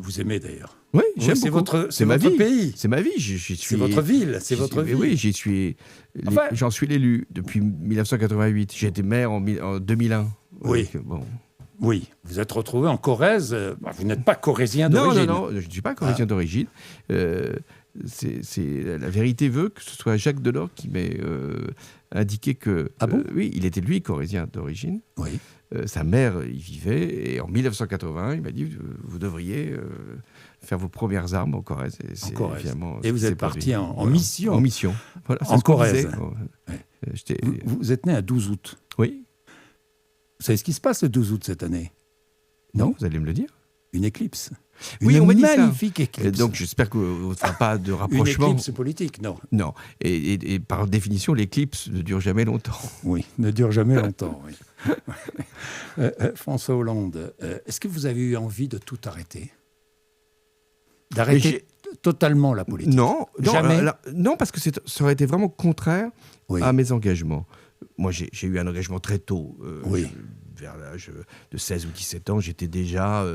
[SPEAKER 2] Vous aimez d'ailleurs.
[SPEAKER 1] Oui, j'aime beaucoup.
[SPEAKER 2] C'est votre pays.
[SPEAKER 1] C'est ma vie.
[SPEAKER 2] C'est votre ville. C'est votre vie.
[SPEAKER 1] Oui, j'en suis l'élu depuis 1988. J'ai été maire en 2001.
[SPEAKER 2] Oui. Oui, vous êtes retrouvé en Corrèze. Vous n'êtes pas corrézien d'origine.
[SPEAKER 1] Non, je ne suis pas corrézien d'origine. La vérité veut que ce soit Jacques Delors qui m'ait indiqué que...
[SPEAKER 2] Ah bon ?
[SPEAKER 1] Oui, il était lui corrézien d'origine.
[SPEAKER 2] Oui.
[SPEAKER 1] Sa mère y vivait, et en 1980, il m'a dit vous devriez faire vos premières armes en Corrèze.
[SPEAKER 2] Et vous êtes parti en mission.
[SPEAKER 1] En mission. Voilà,
[SPEAKER 2] en Corrèze.
[SPEAKER 1] Vous
[SPEAKER 2] êtes né à 12 août.
[SPEAKER 1] Oui.
[SPEAKER 2] Vous savez ce qui se passe le 12 août cette année ?
[SPEAKER 1] Non, vous allez me le dire.
[SPEAKER 2] Une éclipse.
[SPEAKER 1] Oui, on m'a dit ça.
[SPEAKER 2] Une magnifique éclipse.
[SPEAKER 1] Donc j'espère que vous ne ferez pas de rapprochement.
[SPEAKER 2] Une éclipse politique, non.
[SPEAKER 1] Non. Et par définition, l'éclicse ne dure jamais longtemps.
[SPEAKER 2] Oui, ne dure jamais longtemps, oui. François Hollande, est-ce que vous avez eu envie de tout arrêter ? D'arrêter totalement la politique ?
[SPEAKER 1] Non,
[SPEAKER 2] jamais.
[SPEAKER 1] Non, parce que ça aurait été vraiment contraire à mes engagements. Moi, j'ai eu un engagement très tôt. Vers l'âge de 16 ou 17 ans, j'étais déjà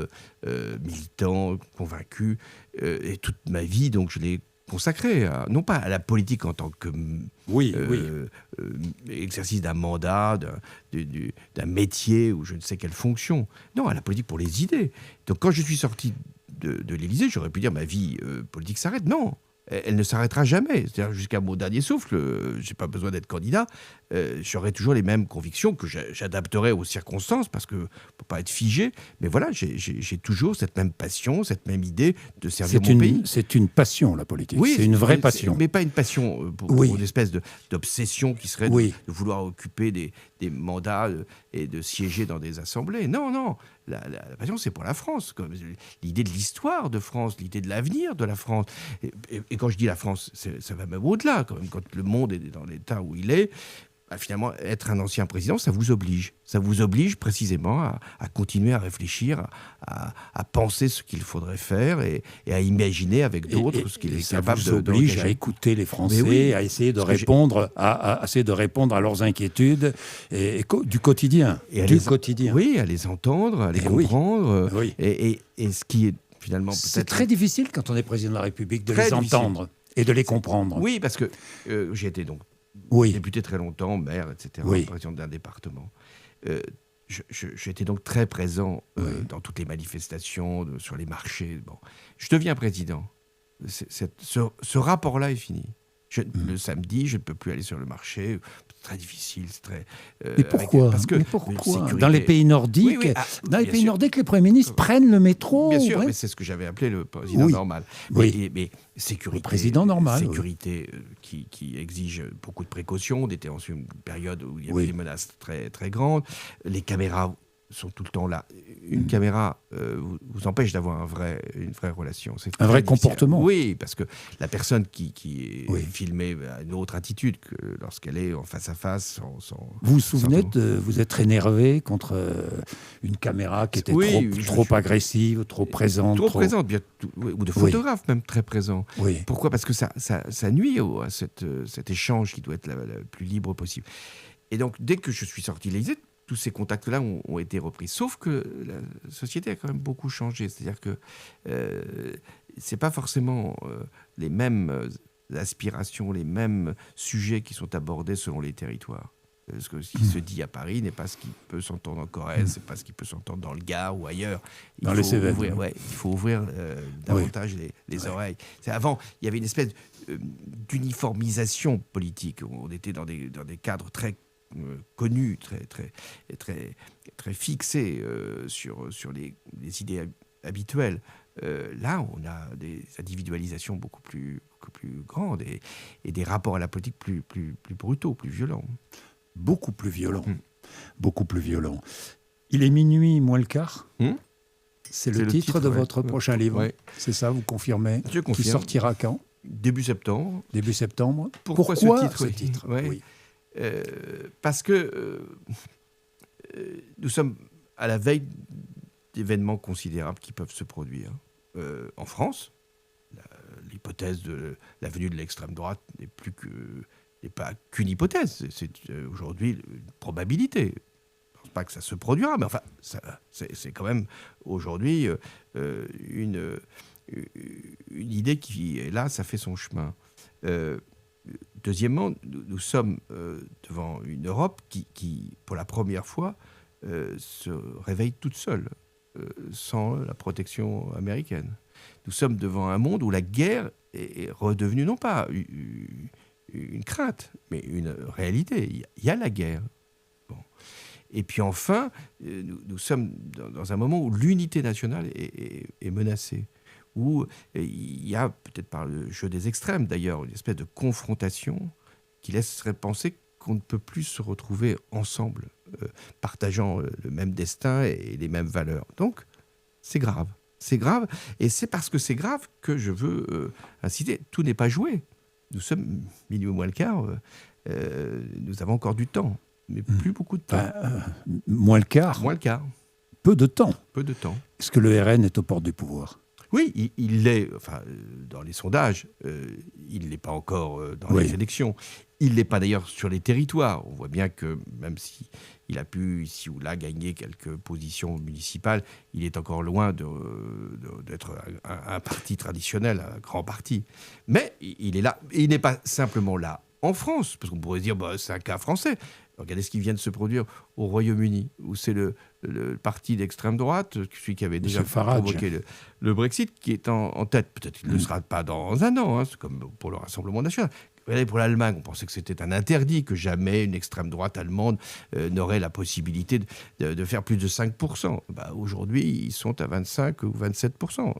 [SPEAKER 1] militant, convaincu. Et toute ma vie, donc, je l'ai consacrée, non pas à la politique en tant que exercice d'un mandat, d'un métier ou je ne sais quelle fonction. Non, à la politique pour les idées. Donc, quand je suis sorti de l'Élysée, j'aurais pu dire ma vie politique s'arrête. Non. Elle ne s'arrêtera jamais. C'est-à-dire jusqu'à mon dernier souffle, je n'ai pas besoin d'être candidat, j'aurai toujours les mêmes convictions que j'adapterai aux circonstances parce que ne peut pas être figé. Mais voilà, j'ai toujours cette même passion, cette même idée de servir mon pays.
[SPEAKER 2] C'est une passion, la politique. Oui, c'est une vraie passion.
[SPEAKER 1] Mais pas une passion pour une espèce d'obsession qui serait de vouloir occuper des mandats et de siéger dans des assemblées. Non. La passion, c'est pour la France. Comme l'idée de l'histoire de France, l'idée de l'avenir de la France. Et quand je dis la France, ça va même au-delà. Quand le monde est dans l'état où il est, finalement, être un ancien président, ça vous oblige. Ça vous oblige précisément à continuer à réfléchir, à penser ce qu'il faudrait faire et à imaginer avec d'autres ce qu'il est capable de.
[SPEAKER 2] Ça vous oblige à écouter les Français, à essayer de répondre, à essayer de répondre à leurs inquiétudes du quotidien.
[SPEAKER 1] Oui, à les entendre, à les comprendre.
[SPEAKER 2] Oui.
[SPEAKER 1] Et ce qui est finalement peut-être...
[SPEAKER 2] C'est très difficile quand on est président de la République de les entendre et de les comprendre.
[SPEAKER 1] Oui, parce que j'ai été donc député très longtemps, maire, etc., président d'un département. J'étais donc très présent dans toutes les manifestations, sur les marchés. Bon. Je deviens président. Ce rapport-là est fini. Le samedi, je ne peux plus aller sur le marché. C'est très difficile. C'est très,
[SPEAKER 2] Mais pourquoi Dans les pays nordiques, les premiers ministres prennent le métro.
[SPEAKER 1] Bien sûr, mais c'est ce que j'avais appelé le président normal. Mais sécurité,
[SPEAKER 2] le président normal.
[SPEAKER 1] Sécurité qui exige beaucoup de précautions. On était en une période où il y avait des menaces très, très grandes. Les caméras sont tout le temps là. Une caméra vous empêche d'avoir une vraie relation. C'est
[SPEAKER 2] un vrai comportement.
[SPEAKER 1] Oui, parce que la personne qui est filmée a une autre attitude que lorsqu'elle est en face à face.
[SPEAKER 2] Vous vous souvenez de vous être énervé contre une caméra qui était trop agressive, trop présente.
[SPEAKER 1] Trop présente, ou de photographes même très présents.
[SPEAKER 2] Oui.
[SPEAKER 1] Pourquoi ? Parce que ça nuit à cet échange qui doit être le plus libre possible. Et donc, dès que je suis sorti de l'Élysée, tous ces contacts-là ont été repris. Sauf que la société a quand même beaucoup changé. C'est-à-dire que c'est pas forcément les mêmes aspirations, les mêmes sujets qui sont abordés selon les territoires. Ce qui se dit à Paris n'est pas ce qui peut s'entendre en Corrèze, c'est pas ce qui peut s'entendre dans le Gard ou ailleurs.
[SPEAKER 2] Dans les Cévennes.
[SPEAKER 1] Il faut ouvrir davantage les oreilles. Avant, il y avait une espèce d'uniformisation politique. On était dans des cadres très connus, très fixés sur les idées habituelles. Là, on a des individualisations beaucoup plus grandes et des rapports à la politique plus brutaux, plus violents.
[SPEAKER 2] Beaucoup plus violents. Beaucoup plus violents. Il est minuit moins le quart. C'est le titre de votre prochain livre.
[SPEAKER 1] Ouais.
[SPEAKER 2] C'est ça, vous confirmez?
[SPEAKER 1] Je confirme.
[SPEAKER 2] Qui sortira quand?
[SPEAKER 1] Début septembre.
[SPEAKER 2] Début septembre.
[SPEAKER 1] Pourquoi ce titre
[SPEAKER 2] Oui.
[SPEAKER 1] Parce que nous sommes à la veille d'événements considérables qui peuvent se produire. En France, l'hypothèse de la venue de l'extrême droite n'est pas qu'une hypothèse, c'est aujourd'hui une probabilité. Je ne pense pas que ça se produira, mais enfin, c'est quand même aujourd'hui une idée qui est là, ça fait son chemin. Deuxièmement, nous sommes devant une Europe qui, pour la première fois, se réveille toute seule, sans la protection américaine. Nous sommes devant un monde où la guerre est redevenue non pas une crainte, mais une réalité. Il y a la guerre. Bon. Et puis enfin, nous sommes dans un moment où l'unité nationale est menacée, où il y a, peut-être par le jeu des extrêmes d'ailleurs, une espèce de confrontation qui laisserait penser qu'on ne peut plus se retrouver ensemble, partageant le même destin et les mêmes valeurs. Donc, c'est grave. C'est grave, et c'est parce que c'est grave que je veux inciter. Tout n'est pas joué. Nous sommes minuit moins le quart, nous avons encore du temps, mais plus beaucoup de temps.
[SPEAKER 2] Moins le quart.
[SPEAKER 1] Moins le quart.
[SPEAKER 2] Peu de temps.
[SPEAKER 1] Peu de temps.
[SPEAKER 2] Est-ce que le RN est aux portes du pouvoir?
[SPEAKER 1] Oui, il l'est, enfin, dans les sondages, il ne l'est pas encore dans les élections. Il ne l'est pas d'ailleurs sur les territoires. On voit bien que même s'il a pu, ici ou là, gagner quelques positions municipales, il est encore loin d'être un parti traditionnel, un grand parti. Mais il est là. Et il n'est pas simplement là en France, parce qu'on pourrait se dire c'est un cas français. Regardez ce qui vient de se produire au Royaume-Uni, où c'est le parti d'extrême droite, celui qui avait déjà provoqué le Brexit, qui est en tête. Peut-être qu'il ne le sera pas dans un an, c'est comme pour le Rassemblement national. Regardez, pour l'Allemagne, on pensait que c'était un interdit, que jamais une extrême droite allemande n'aurait la possibilité de faire plus de 5%. Aujourd'hui, ils sont à 25 ou 27%.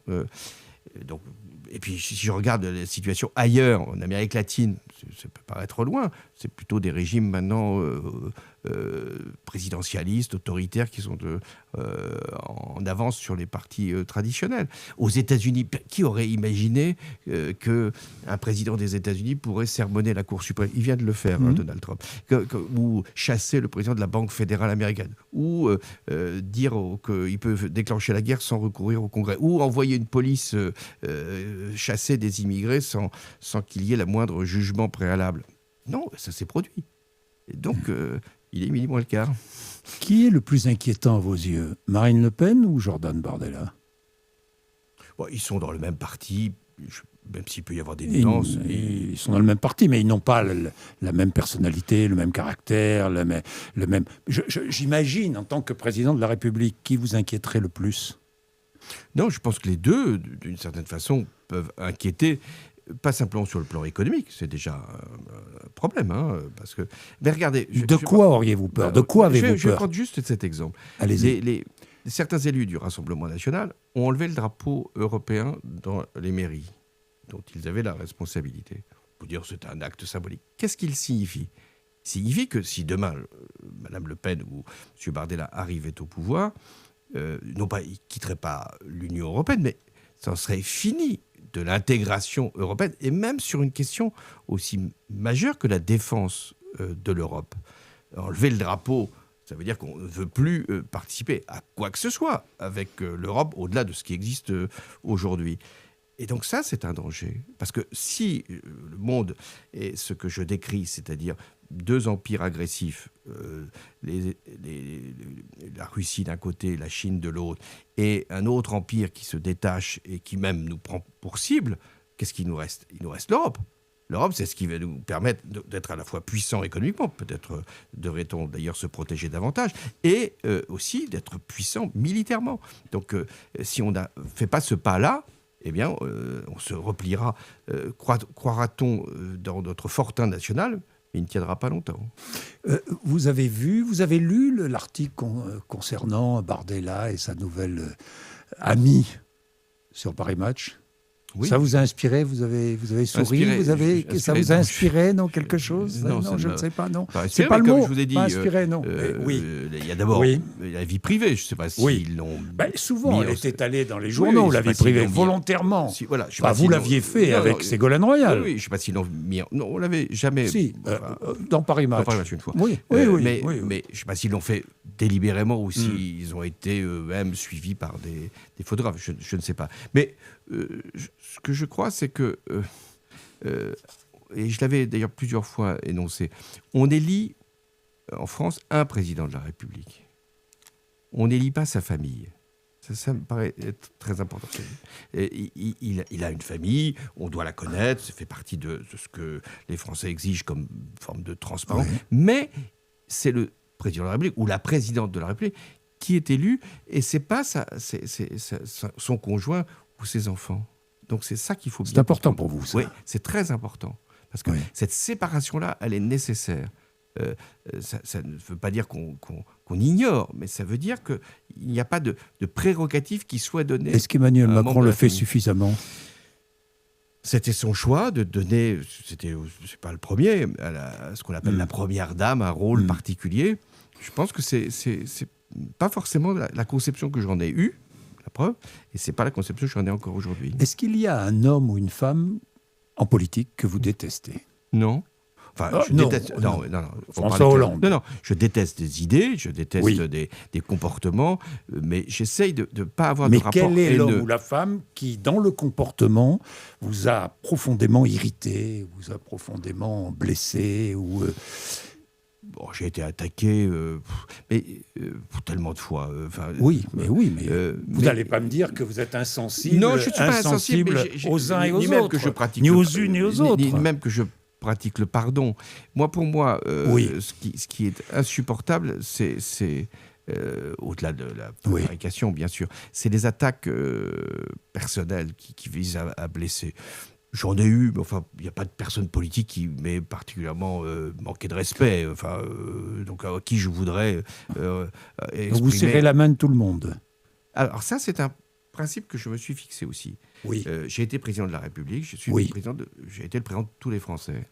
[SPEAKER 1] Donc, et puis, si je regarde la situation ailleurs, en Amérique latine, ça peut paraître loin, c'est plutôt des régimes maintenant présidentialistes, autoritaires, qui sont en avance sur les partis traditionnels. Aux États-Unis, qui aurait imaginé qu'un président des États-Unis pourrait sermonner la Cour suprême? Il vient de le faire, Donald Trump. Ou chasser le président de la Banque fédérale américaine. Ou dire qu'il peut déclencher la guerre sans recourir au Congrès. Ou envoyer une police chasser des immigrés sans qu'il y ait le moindre jugement préalable. Non, ça s'est produit. Et donc, il est minuit moins le quart.
[SPEAKER 2] Qui est le plus inquiétant à vos yeux, Marine Le Pen ou Jordan Bardella?
[SPEAKER 1] Bon, ils sont dans le même parti, même s'il peut y avoir des nuances.
[SPEAKER 2] Ils sont dans le même parti, mais ils n'ont pas la même personnalité, le même caractère, le même... J'imagine, en tant que président de la République, qui vous inquiéterait le plus?
[SPEAKER 1] Non, je pense que les deux, d'une certaine façon, peuvent inquiéter, pas simplement sur le plan économique, c'est déjà un problème. Parce que... Mais regardez...
[SPEAKER 2] De quoi auriez-vous peur? De quoi avez-vous peur?
[SPEAKER 1] Je vais prendre juste cet exemple.
[SPEAKER 2] Allez-y.
[SPEAKER 1] Certains élus du Rassemblement national ont enlevé le drapeau européen dans les mairies, dont ils avaient la responsabilité. On peut dire que c'est un acte symbolique. Qu'est-ce qu'il signifie? Il signifie que si demain, Mme Le Pen ou M. Bardella arrivaient au pouvoir, non pas, ils ne quitteraient pas l'Union européenne, mais ça en serait fini de l'intégration européenne, et même sur une question aussi majeure que la défense de l'Europe. Enlever le drapeau, ça veut dire qu'on ne veut plus participer à quoi que ce soit avec l'Europe, au-delà de ce qui existe aujourd'hui. Et donc ça, c'est un danger. Parce que si le monde est ce que je décris, c'est-à-dire deux empires agressifs, la Russie d'un côté, la Chine de l'autre, et un autre empire qui se détache et qui même nous prend pour cible, qu'est-ce qu'il nous reste? Il nous reste l'Europe. L'Europe, c'est ce qui va nous permettre d'être à la fois puissant économiquement, peut-être devrait-on d'ailleurs se protéger davantage, et aussi d'être puissant militairement. Donc si on ne fait pas ce pas-là, eh bien, on se repliera. Croira-t-on dans notre fortin national? Il ne tiendra pas longtemps.
[SPEAKER 2] Vous avez lu l'article concernant Bardella et sa nouvelle amie sur Paris Match? Oui. Ça vous a inspiré? Vous avez souri? Ça vous a inspiré, non, quelque chose? Non, je ne sais pas, non.
[SPEAKER 1] C'est pas le mot. Je vous ai dit,
[SPEAKER 2] pas inspiré, non.
[SPEAKER 1] Oui. Il y a d'abord la vie privée. Je ne sais pas s'ils l'ont...
[SPEAKER 2] souvent, elle est étalée dans les journaux, la vie privée, volontairement. Vous l'aviez fait avec Ségolène Royal.
[SPEAKER 1] Oui, je ne sais pas s'ils l'ont mis... Non, on ne l'avait jamais...
[SPEAKER 2] Si, dans Paris Match.
[SPEAKER 1] Dans Paris Match, une fois.
[SPEAKER 2] Oui.
[SPEAKER 1] Mais je ne sais pas s'ils l'ont fait délibérément ou s'ils ont été eux-mêmes suivis par des photographes. Je ne sais pas. Mais... ce que je crois, c'est que, et je l'avais d'ailleurs plusieurs fois énoncé, on élit en France un président de la République. On n'élit pas sa famille. Ça me paraît être très important. Il a une famille, on doit la connaître, ça fait partie de ce que les Français exigent comme forme de transparence. Oui. Mais c'est le président de la République ou la présidente de la République qui est élu, et c'est pas son conjoint ou ses enfants. Donc c'est ça qu'il faut bien...
[SPEAKER 2] C'est important pour vous, ça.
[SPEAKER 1] Oui, c'est très important. Parce que cette séparation-là, elle est nécessaire. Ça ne veut pas dire qu'on ignore, mais ça veut dire qu'il n'y a pas de prérogative qui soit donnée.
[SPEAKER 2] Est-ce qu'Emmanuel Macron le fait suffisamment?
[SPEAKER 1] C'était son choix de donner, c'est pas le premier, à ce qu'on appelle la première dame, un rôle particulier. Je pense que c'est pas forcément la conception que j'en ai eue, la preuve, et c'est pas la conception que j'en ai encore aujourd'hui.
[SPEAKER 2] Est-ce qu'il y a un homme ou une femme en politique que vous détestez?
[SPEAKER 1] Non. Enfin, je déteste... Non.
[SPEAKER 2] François Hollande.
[SPEAKER 1] Non, je déteste des idées, je déteste des comportements, mais j'essaye de ne pas avoir de rapport haineux.
[SPEAKER 2] Mais quel est l'homme ou la femme qui, dans le comportement, vous a profondément irrité, vous a profondément blessé ou...
[SPEAKER 1] Bon, j'ai été attaqué tellement de fois.
[SPEAKER 2] Mais vous n'allez pas me dire que vous êtes insensible,
[SPEAKER 1] non, je suis pas insensible
[SPEAKER 2] aux uns et aux
[SPEAKER 1] autres.
[SPEAKER 2] Que je pratique ni aux unes ni aux autres.
[SPEAKER 1] Ni même que je pratique le pardon. Pour moi, ce qui est insupportable, c'est au-delà de la prévarication, bien sûr, c'est les attaques personnelles qui visent à blesser. J'en ai eu, mais il n'y a pas de personne politique qui m'ait particulièrement manqué de respect, donc à qui je voudrais exprimer...
[SPEAKER 2] Donc vous serrez la main de tout le monde.
[SPEAKER 1] Alors ça, c'est un principe que je me suis fixé aussi.
[SPEAKER 2] Oui.
[SPEAKER 1] J'ai été président de la République, j'ai été le président de tous les Français,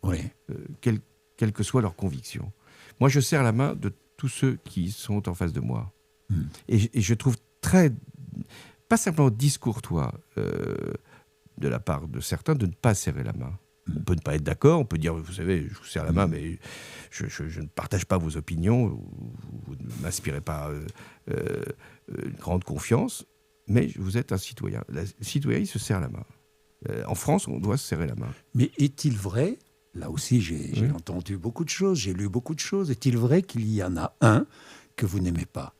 [SPEAKER 1] quelles que soient leurs convictions. Moi, je serre la main de tous ceux qui sont en face de moi. Et je trouve pas simplement discourtois de la part de certains de ne pas serrer la main. On peut ne pas être d'accord, on peut dire, vous savez, je vous serre la main, mais je ne partage pas vos opinions, vous ne m'inspirez pas une grande confiance, mais vous êtes un citoyen. Le citoyen, il se serre la main. En France, on doit se serrer la main.
[SPEAKER 2] Mais est-il vrai, là aussi j'ai entendu beaucoup de choses, j'ai lu beaucoup de choses, est-il vrai qu'il y en a un que vous n'aimez pas?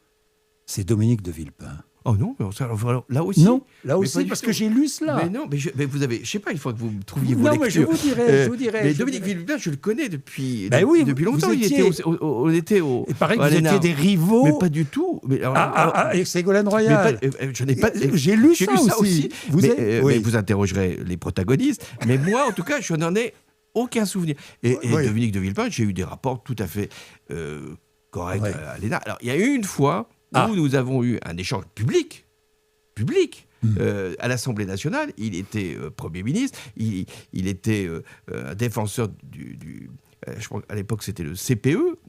[SPEAKER 2] C'est Dominique de Villepin.
[SPEAKER 1] Oh non, alors, là aussi.
[SPEAKER 2] Non, là aussi, parce que j'ai lu cela.
[SPEAKER 1] Mais non, mais vous avez, je sais pas, il faut que vous trouviez vos lectures.
[SPEAKER 2] Non, mais je vous dirai.
[SPEAKER 1] Mais Dominique Villepin, je le connais depuis longtemps.
[SPEAKER 2] Il était paraît que vous étiez des rivaux.
[SPEAKER 1] Mais pas du tout.
[SPEAKER 2] Avec Ségolène Royal.
[SPEAKER 1] Je n'ai pas.
[SPEAKER 2] J'ai lu ça aussi.
[SPEAKER 1] Mais vous interrogerez les protagonistes. Mais moi, en tout cas, je n'en ai aucun souvenir. Et Dominique de Villepin, j'ai eu des rapports tout à fait corrects à l'ENA. Alors, il y a eu une fois où nous avons eu un échange public, à l'Assemblée nationale. Il était Premier ministre, il était un défenseur je crois qu'à l'époque c'était le CPE,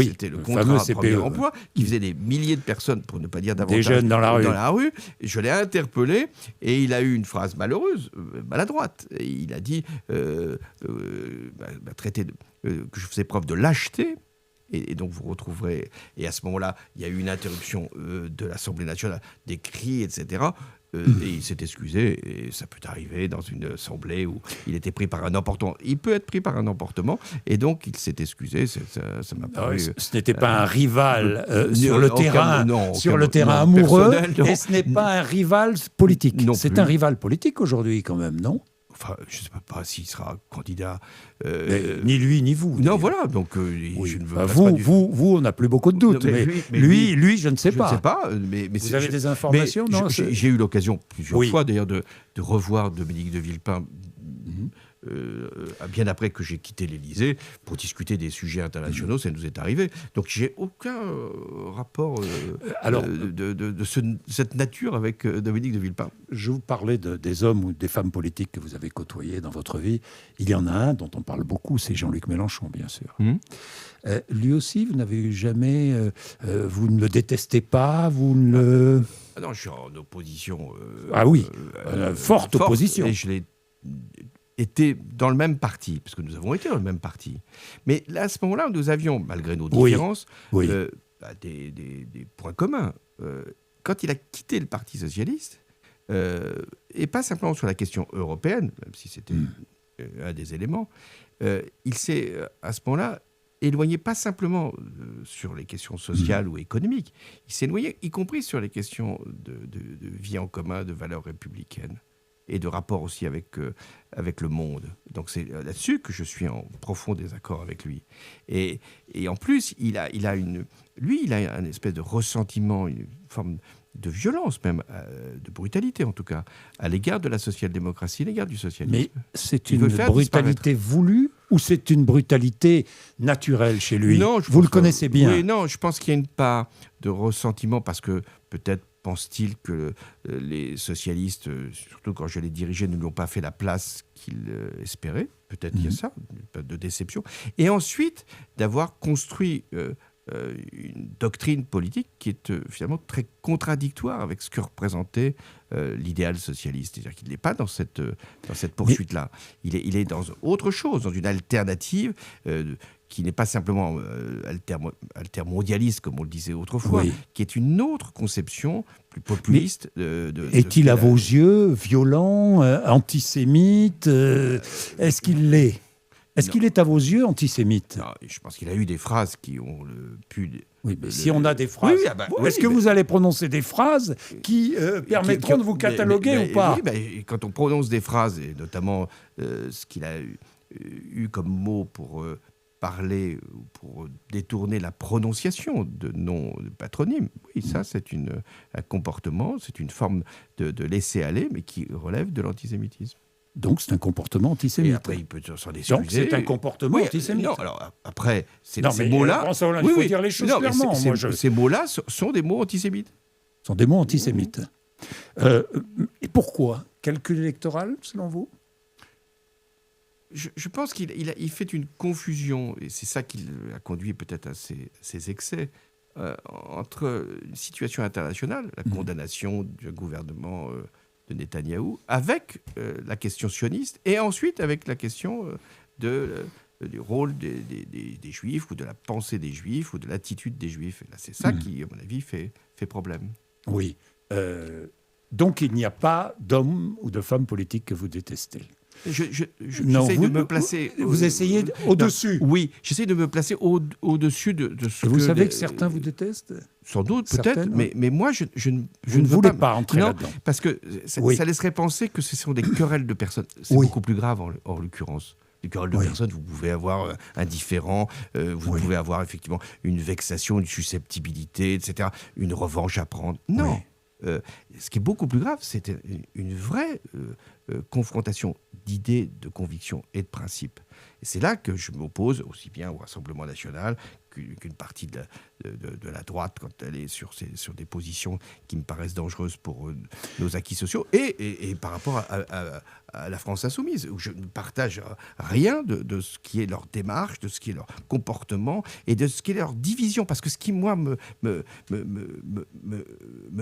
[SPEAKER 1] c'était le contrat premier emploi, qui faisait des milliers de personnes, pour ne pas dire davantage,
[SPEAKER 2] des jeunes dans la rue.
[SPEAKER 1] Je l'ai interpellé et il a eu une phrase malheureuse, maladroite. Et il a dit traité que je faisais preuve de lâcheté. Et donc vous retrouverez, et à ce moment-là, il y a eu une interruption de l'Assemblée nationale, des cris, etc. Et il s'est excusé, et ça peut arriver dans une assemblée où il était pris par un emportement. Il peut être pris par un emportement, et donc il s'est excusé. Ça m'a paru.
[SPEAKER 2] Ce n'était pas un rival sur le terrain amoureux, et ce n'est pas un rival politique. C'est un rival politique aujourd'hui, quand même, non ?
[SPEAKER 1] Enfin, je ne sais pas s'il sera candidat.
[SPEAKER 2] Ni lui, ni vous.
[SPEAKER 1] Non, voilà. Donc, je ne veux pas
[SPEAKER 2] vous, on n'a plus beaucoup de doutes. Mais lui, je ne sais pas.
[SPEAKER 1] Je ne sais pas. Mais
[SPEAKER 2] vous avez des informations? Non,
[SPEAKER 1] j'ai eu l'occasion plusieurs fois, d'ailleurs, de revoir Dominique de Villepin. Bien après que j'ai quitté l'Élysée pour discuter des sujets internationaux, ça nous est arrivé. Donc j'ai aucun rapport de cette nature avec Dominique de Villepin.
[SPEAKER 2] Je vous parlais des hommes ou des femmes politiques que vous avez côtoyés dans votre vie. Il y en a un dont on parle beaucoup, c'est Jean-Luc Mélenchon, bien sûr. Lui aussi, vous n'avez jamais... vous ne le détestez pas, vous ne le...
[SPEAKER 1] Non, je suis en opposition.
[SPEAKER 2] Forte opposition.
[SPEAKER 1] Et je l'ai était dans le même parti, parce que nous avons été dans le même parti. Mais là, à ce moment-là, nous avions, malgré nos différences, des points communs. Quand il a quitté le Parti socialiste, et pas simplement sur la question européenne, même si c'était un des éléments, il s'est, à ce moment-là, éloigné pas simplement sur les questions sociales ou économiques, il s'est éloigné, y compris sur les questions de vie en commun, de valeurs républicaines, et de rapport aussi avec le monde. Donc c'est là-dessus que je suis en profond désaccord avec lui. Et en plus, il a une espèce de ressentiment, une forme de violence même, de brutalité en tout cas, à l'égard de la social-démocratie, à l'égard du socialisme.
[SPEAKER 2] Mais c'est une brutalité voulue ou c'est une brutalité naturelle chez lui? Non, vous le connaissez bien.
[SPEAKER 1] Oui, non, je pense qu'il y a une part de ressentiment parce que peut-être pense-t-il que les socialistes, surtout quand je les dirigeais, ne lui ont pas fait la place qu'il espérait. Peut-être qu'il y a ça, de déception. Et ensuite, d'avoir construit une doctrine politique qui est finalement très contradictoire avec ce que représentait l'idéal socialiste. C'est-à-dire qu'il n'est pas dans cette poursuite-là. Il est dans autre chose, dans une alternative qui n'est pas simplement altermondialiste, comme on le disait autrefois, qui est une autre conception plus populiste.
[SPEAKER 2] Est-il à vos yeux violent, antisémite? Est-ce qu'il l'est? Est-ce qu'il est à vos yeux antisémite?
[SPEAKER 1] Non, je pense qu'il a eu des phrases qui ont pu...
[SPEAKER 2] Oui, mais si on a des phrases, est-ce que vous allez prononcer des phrases qui permettront de vous cataloguer ou pas?
[SPEAKER 1] Oui, quand on prononce des phrases, et notamment ce qu'il a eu comme mot pour parler, pour détourner la prononciation de noms de patronymes, oui, ça c'est un comportement, c'est une forme de laisser-aller, mais qui relève de l'antisémitisme.
[SPEAKER 2] Donc c'est un comportement antisémite. Et
[SPEAKER 1] après, il peut s'en excuser.
[SPEAKER 2] Donc c'est un comportement antisémite.
[SPEAKER 1] Non, alors après, ces mots-là...
[SPEAKER 2] il faut dire les choses clairement.
[SPEAKER 1] Ces mots-là sont des mots antisémites.
[SPEAKER 2] Sont des mots antisémites. Et pourquoi ? Calcul électoral, selon vous ?
[SPEAKER 1] Je pense qu'il fait une confusion, et c'est ça qui a conduit peut-être à ces excès, entre une situation internationale, la condamnation du gouvernement de Netanyahou, avec la question sioniste, et ensuite avec la question du rôle des Juifs, ou de la pensée des Juifs, ou de l'attitude des Juifs. Et là, c'est ça qui, à mon avis, fait problème.
[SPEAKER 2] Oui. Donc, il n'y a pas d'homme ou de femme politique que vous détestez.
[SPEAKER 1] J'essaie de me placer...
[SPEAKER 2] Vous essayez au-dessus.
[SPEAKER 1] Oui, j'essaie de me placer au-dessus de ce
[SPEAKER 2] vous savez que certains vous détestent ?
[SPEAKER 1] Sans doute, peut-être, mais moi, je ne
[SPEAKER 2] voulais pas entrer là-dedans.
[SPEAKER 1] Parce que ça laisserait penser que ce sont des querelles de personnes. C'est beaucoup plus grave, en l'occurrence. Les querelles de personnes, vous pouvez avoir un différend, vous pouvez avoir effectivement une vexation, une susceptibilité, etc., une revanche à prendre. Non. Ce qui est beaucoup plus grave, c'est une vraie confrontation d'idées, de convictions et de principes. Et c'est là que je m'oppose aussi bien au Rassemblement national qu'une partie de la droite, quand elle est sur des positions qui me paraissent dangereuses pour nos acquis sociaux, et par rapport à la France insoumise, où je ne partage rien de ce qui est leur démarche, de ce qui est leur comportement, et de ce qui est leur division. Parce que ce qui, moi, me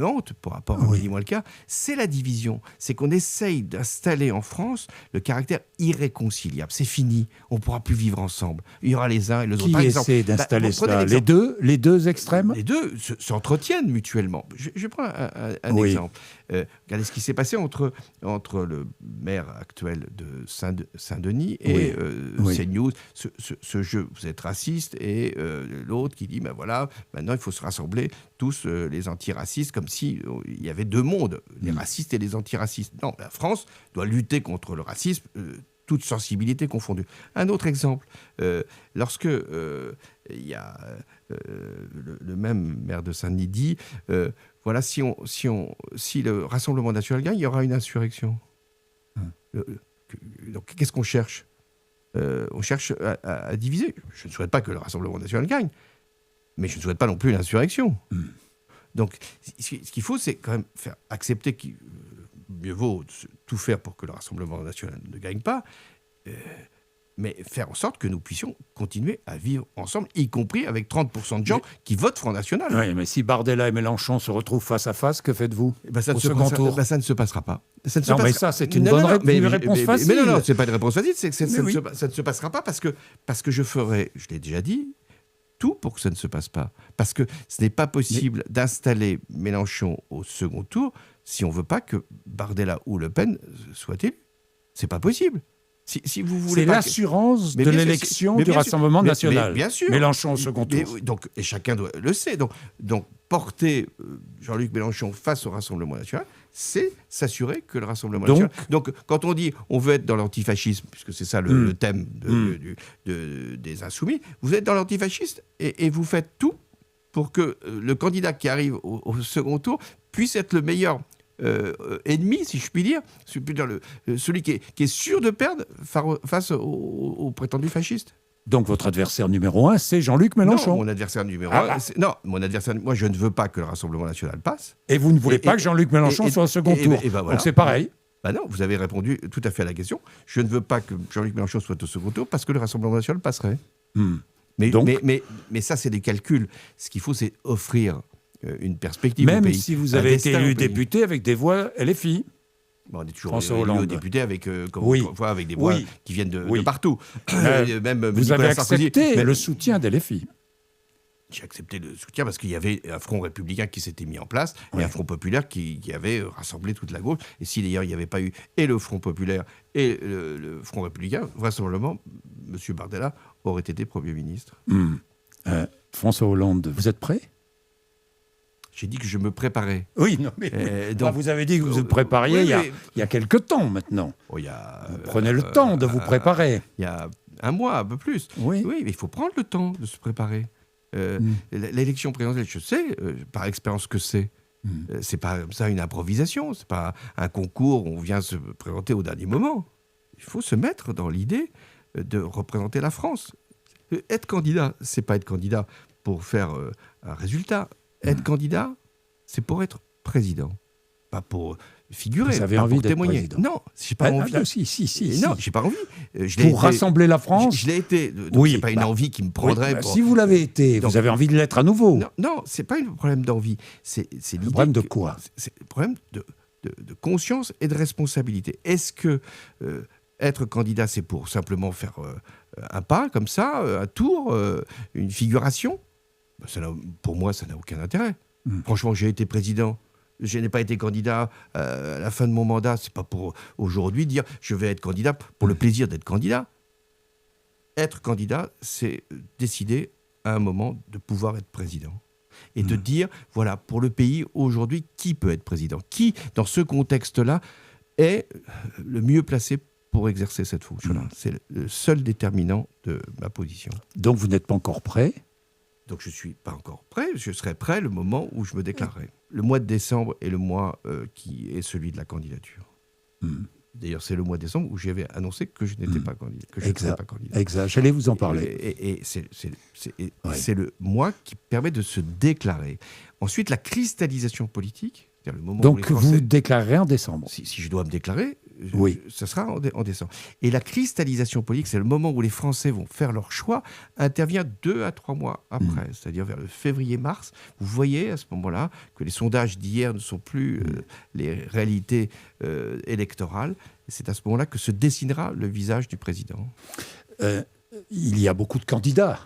[SPEAKER 1] hante, par rapport à Willy Walker, c'est la division. C'est qu'on essaye d'installer en France le caractère irréconciliable. C'est fini, on ne pourra plus vivre ensemble. Il y aura les uns et les autres.
[SPEAKER 2] Qui essaie d'installer cela ? Les deux extrêmes ?
[SPEAKER 1] Les deux s'entretiennent mutuellement. Je prends un exemple. Regardez ce qui s'est passé entre le maire actuel de Saint-Denis et CNews. Ce jeu, vous êtes raciste, et l'autre qui dit, ben voilà, maintenant il faut se rassembler tous les antiracistes, comme s'il y avait deux mondes, les racistes et les antiracistes. Non, la France doit lutter contre le racisme, toute sensibilité confondue. Un autre exemple, lorsque il y a le même maire de Saint-Denis dit, voilà, si le Rassemblement national gagne, il y aura une insurrection. Donc, qu'est-ce qu'on cherche ? On cherche à diviser. Je ne souhaite pas que le Rassemblement national gagne, mais je ne souhaite pas non plus l'insurrection. Donc, ce qu'il faut, c'est quand même faire accepter qu'il mieux vaut tout faire pour que le Rassemblement national ne gagne pas, mais faire en sorte que nous puissions continuer à vivre ensemble, y compris avec 30% de gens qui votent Front National.
[SPEAKER 2] Oui, mais si Bardella et Mélenchon se retrouvent face à face, que faites-vous
[SPEAKER 1] ça ne se passera pas.
[SPEAKER 2] Mais ça, c'est une bonne réponse facile.
[SPEAKER 1] Mais non, c'est pas une réponse facile, c'est que ça ne se passera pas parce que je ferai, je l'ai déjà dit, tout pour que ça ne se passe pas. Parce que ce n'est pas possible d'installer Mélenchon au second tour si on ne veut pas que Bardella ou Le Pen soient élus. C'est pas possible. Si vous voulez,
[SPEAKER 2] c'est l'assurance de l'élection du Rassemblement national.
[SPEAKER 1] Bien sûr.
[SPEAKER 2] Mélenchon au second tour.
[SPEAKER 1] Et chacun le sait. Donc porter Jean-Luc Mélenchon face au Rassemblement national, c'est s'assurer que le Rassemblement national... Donc quand on dit on veut être dans l'antifascisme, puisque c'est ça le thème des Insoumis, vous êtes dans l'antifascisme et vous faites tout pour que le candidat qui arrive au second tour puisse être le meilleur ennemi, si je puis dire, celui qui est sûr de perdre face aux prétendus fascistes.
[SPEAKER 2] Donc votre adversaire numéro 1, c'est Jean-Luc Mélenchon.
[SPEAKER 1] Non, mon adversaire numéro 1, moi je ne veux pas que le Rassemblement national passe.
[SPEAKER 2] Et vous ne voulez pas que Jean-Luc Mélenchon soit au second tour.
[SPEAKER 1] Voilà.
[SPEAKER 2] Donc c'est pareil.
[SPEAKER 1] Non, vous avez répondu tout à fait à la question. Je ne veux pas que Jean-Luc Mélenchon soit au second tour parce que le Rassemblement national passerait. Mais ça, c'est des calculs. Ce qu'il faut, c'est offrir une perspective
[SPEAKER 2] au pays.
[SPEAKER 1] Même
[SPEAKER 2] si vous avez été élu député avec des voix LFI.
[SPEAKER 1] On est toujours élu député avec, avec des voix qui viennent de partout.
[SPEAKER 2] Même vous avez accepté le soutien des LFI.
[SPEAKER 1] J'ai accepté le soutien parce qu'il y avait un front républicain qui s'était mis en place et un front populaire qui avait rassemblé toute la gauche. Et si d'ailleurs il n'y avait pas eu et le front populaire et le front républicain, vraisemblablement, M. Bardella aurait été Premier ministre.
[SPEAKER 2] François Hollande, vous êtes prêt ?
[SPEAKER 1] J'ai dit que je me préparais.
[SPEAKER 2] Oui, non, mais donc, vous avez dit que vous vous prépariez il y a quelque temps maintenant. Vous prenez le temps de vous préparer.
[SPEAKER 1] Il y a un mois, un peu plus. Oui, mais il faut prendre le temps de se préparer. L'élection présidentielle, je sais, par expérience que c'est. C'est pas comme ça une improvisation, c'est pas un concours où on vient se présenter au dernier moment. Il faut se mettre dans l'idée de représenter la France. Être candidat, c'est pas être candidat pour faire un résultat. Être candidat, c'est pour être président. pas pour figurer,
[SPEAKER 2] vous avez
[SPEAKER 1] pas
[SPEAKER 2] envie
[SPEAKER 1] pour
[SPEAKER 2] d'être
[SPEAKER 1] témoigner.
[SPEAKER 2] président.
[SPEAKER 1] Non, j'ai pas envie.
[SPEAKER 2] Si.
[SPEAKER 1] Non, j'ai pas envie.
[SPEAKER 2] Pour rassembler la France.
[SPEAKER 1] Je l'ai été. Donc c'est pas une envie qui me prendrait.
[SPEAKER 2] Si vous l'avez été, vous avez envie de l'être à nouveau.
[SPEAKER 1] Non, c'est pas un problème d'envie. C'est l'idée.
[SPEAKER 2] Le problème de quoi ?
[SPEAKER 1] C'est le problème de conscience et de responsabilité. Est-ce que être candidat, c'est pour simplement faire un pas comme ça, un tour, une figuration ? Pour moi, ça n'a aucun intérêt. Franchement, j'ai été président. Je n'ai pas été candidat à la fin de mon mandat. C'est pas pour aujourd'hui dire je vais être candidat pour le plaisir d'être candidat. Être candidat, c'est décider à un moment de pouvoir être président. Et de dire, voilà, pour le pays, aujourd'hui, qui peut être président ? Qui, dans ce contexte-là, est le mieux placé pour exercer cette fonction-là ? C'est le seul déterminant de ma position.
[SPEAKER 2] Donc vous n'êtes pas encore prêt ?
[SPEAKER 1] Donc je ne suis pas encore prêt. Je serai prêt le moment où je me déclarerai. Le mois de décembre est le mois qui est celui de la candidature. D'ailleurs, c'est le mois de décembre où j'avais annoncé que je n'étais pas candidat. Que je ne serais pas candidat.
[SPEAKER 2] Exact, j'allais vous en parler.
[SPEAKER 1] Et c'est le mois qui permet de se déclarer. Ensuite, la cristallisation politique, c'est-à-dire le moment où les Français...
[SPEAKER 2] vous déclarerez en décembre.
[SPEAKER 1] Si je dois me déclarer, ça sera en décembre. Et la cristallisation politique, c'est le moment où les Français vont faire leur choix, intervient 2 à 3 mois après, c'est-à-dire vers le février-mars. Vous voyez à ce moment-là que les sondages d'hier ne sont plus les réalités électorales. C'est à ce moment-là que se dessinera le visage du président.
[SPEAKER 2] Il y a beaucoup de candidats.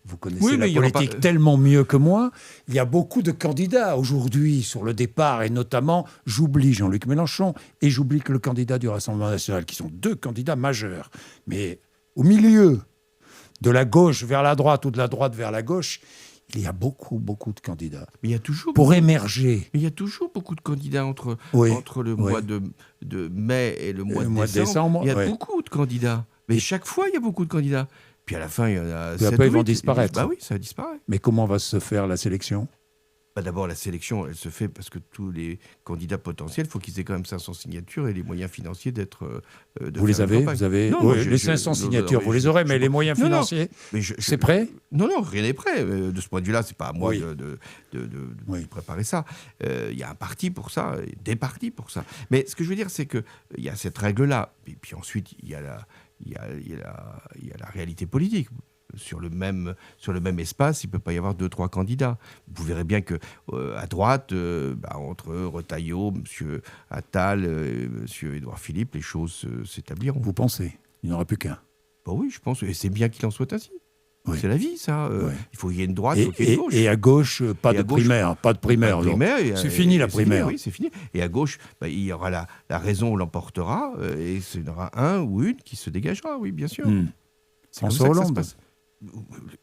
[SPEAKER 2] Vous connaissez la politique tellement mieux que moi. Il y a beaucoup de candidats aujourd'hui sur le départ, et notamment, j'oublie Jean-Luc Mélenchon et j'oublie que le candidat du Rassemblement national, qui sont 2 candidats majeurs. Mais au milieu, de la gauche vers la droite ou de la droite vers la gauche, il y a beaucoup de candidats.
[SPEAKER 1] Mais il y a toujours
[SPEAKER 2] pour émerger.
[SPEAKER 1] Mais il y a toujours beaucoup de candidats entre le mois de mai et le mois de décembre. Il y a beaucoup de candidats. Mais chaque fois, il y a beaucoup de candidats. Puis à la fin, il y en a 7 ou 8.
[SPEAKER 2] Après, ils vont disparaître.
[SPEAKER 1] Bah oui, ça disparaît.
[SPEAKER 2] Mais comment va se faire la sélection ?
[SPEAKER 1] D'abord, la sélection, elle se fait parce que tous les candidats potentiels, il faut qu'ils aient quand même 500 signatures et les moyens financiers d'être...
[SPEAKER 2] vous les avez ? Vous avez les 500 signatures, vous les aurez, mais les moyens financiers, c'est prêt ?
[SPEAKER 1] Non, rien n'est prêt. De ce point de vue-là, c'est pas à moi de préparer ça. Il y a un parti pour ça, des partis pour ça. Mais ce que je veux dire, c'est qu'il y a cette règle-là. Et puis ensuite, il y a la réalité politique. Sur le même espace, il ne peut pas y avoir 2-3 candidats. Vous verrez bien qu'à droite, entre Retailleau, M. Attal, M. Édouard Philippe, les choses s'établiront.
[SPEAKER 2] Vous pensez ? Il n'y en aura plus qu'un ?
[SPEAKER 1] Oui, je pense. Et c'est bien qu'il en soit ainsi.
[SPEAKER 2] Oui.
[SPEAKER 1] C'est la vie, ça. Il faut qu'il y ait une droite, il faut qu'il y ait une gauche.
[SPEAKER 2] Et à gauche, pas de primaire. C'est fini la primaire.
[SPEAKER 1] Oui, c'est fini. Et à gauche, il y aura la raison l'emportera, et il y en aura un ou une qui se dégagera, oui, bien sûr.
[SPEAKER 2] François Hollande.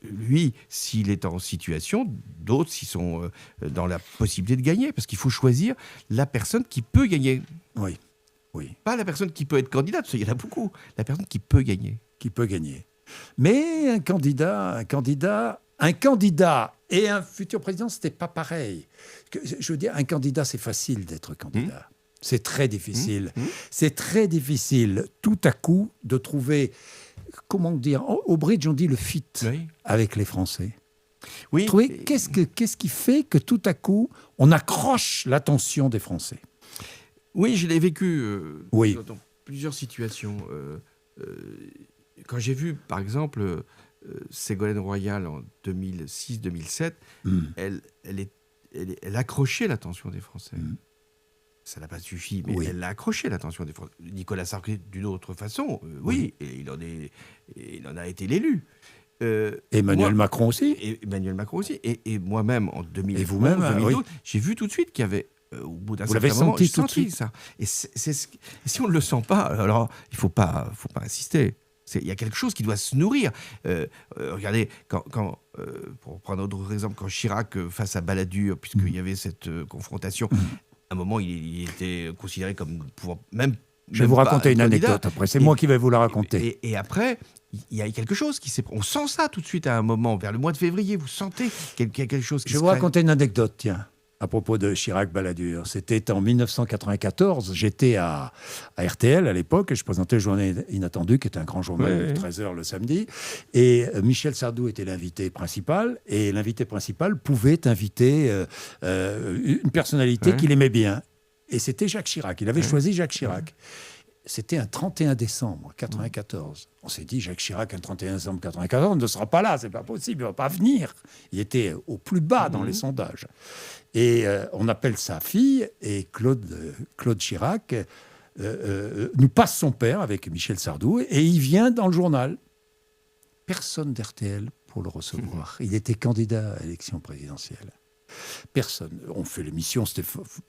[SPEAKER 1] Lui, s'il est en situation, d'autres s'ils sont dans la possibilité de gagner, parce qu'il faut choisir la personne qui peut gagner.
[SPEAKER 2] Oui.
[SPEAKER 1] Pas la personne qui peut être candidate, parce qu'il y en a beaucoup. La personne qui peut gagner.
[SPEAKER 2] Mais un candidat et un futur président, c'était pas pareil. Je veux dire, un candidat, c'est facile d'être candidat. C'est très difficile. C'est très difficile, tout à coup, de trouver... Comment dire ? Au bridge, on dit le fit avec les Français.
[SPEAKER 1] Oui.
[SPEAKER 2] Qu'est-ce qui fait que tout à coup, on accroche l'attention des Français ?
[SPEAKER 1] Oui, je l'ai vécu dans plusieurs situations. Quand j'ai vu, par exemple, Ségolène Royal en 2006-2007, elle accrochait l'attention des Français. Ça n'a pas suffi, mais elle a accroché l'attention des Français. Nicolas Sarkozy, d'une autre façon, et il en a été l'élu.
[SPEAKER 2] Emmanuel Macron aussi.
[SPEAKER 1] Et moi-même, en 2011,
[SPEAKER 2] et vous-même,
[SPEAKER 1] 2012, j'ai vu tout de suite qu'il y avait, au bout d'un
[SPEAKER 2] certain moment, j'ai senti
[SPEAKER 1] ça. Et si on ne le sent pas, alors il ne faut pas insister. Il y a quelque chose qui doit se nourrir. Regardez, pour prendre un autre exemple, quand Chirac, face à Balladur, puisqu'il y avait cette confrontation... À un moment, il était considéré comme pouvant même...
[SPEAKER 2] Je vais vous raconter une anecdote après. C'est moi qui vais vous la raconter.
[SPEAKER 1] Et après, il y a quelque chose qui s'est... On sent ça tout de suite à un moment. Vers le mois de février, vous sentez qu'il y a quelque chose qui
[SPEAKER 2] Je vais vous raconter une anecdote, tiens. à propos de Chirac-Balladur. C'était en 1994. J'étais à RTL à l'époque et je présentais le Journal Inattendu, qui est un grand journal de 13h le samedi. Et Michel Sardou était l'invité principal. Et l'invité principal pouvait inviter une personnalité qu'il aimait bien. Et c'était Jacques Chirac. Il avait choisi Jacques Chirac. C'était un 31 décembre 1994. On s'est dit, Jacques Chirac, un 31 décembre 1994, ne sera pas là, c'est pas possible, il ne va pas venir. Il était au plus bas dans les sondages. Et on appelle sa fille, et Claude Chirac nous passe son père avec Michel Sardou, et il vient dans le journal. Personne d'RTL pour le recevoir. Il était candidat à l'élection présidentielle. Personne. On fait l'émission, c'était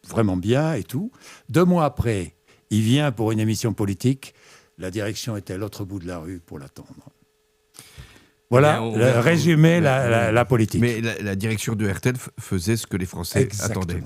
[SPEAKER 2] vraiment bien et tout. 2 mois après, il vient pour une émission politique. La direction était à l'autre bout de la rue pour l'attendre. Voilà, résumer la politique.
[SPEAKER 1] Mais la direction de RTL faisait ce que les Français attendaient.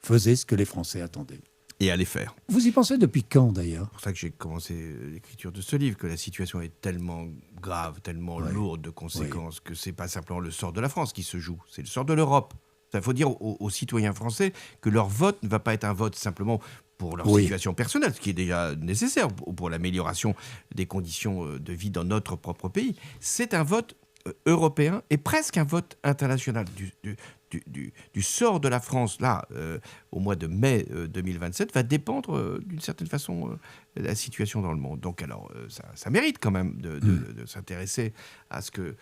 [SPEAKER 2] Faisait ce que les Français attendaient.
[SPEAKER 1] Et allait faire.
[SPEAKER 2] Vous y pensez depuis quand, d'ailleurs ?
[SPEAKER 1] C'est pour ça que j'ai commencé l'écriture de ce livre, que la situation est tellement grave, tellement lourde de conséquences, que ce n'est pas simplement le sort de la France qui se joue, c'est le sort de l'Europe. Il faut dire aux citoyens français que leur vote ne va pas être un vote simplement pour leur situation personnelle, ce qui est déjà nécessaire pour l'amélioration des conditions de vie dans notre propre pays. C'est un vote européen et presque un vote international du sort de la France, là, au mois de mai 2027, va dépendre d'une certaine façon la situation dans le monde. Donc alors, ça mérite quand même de s'intéresser à ce que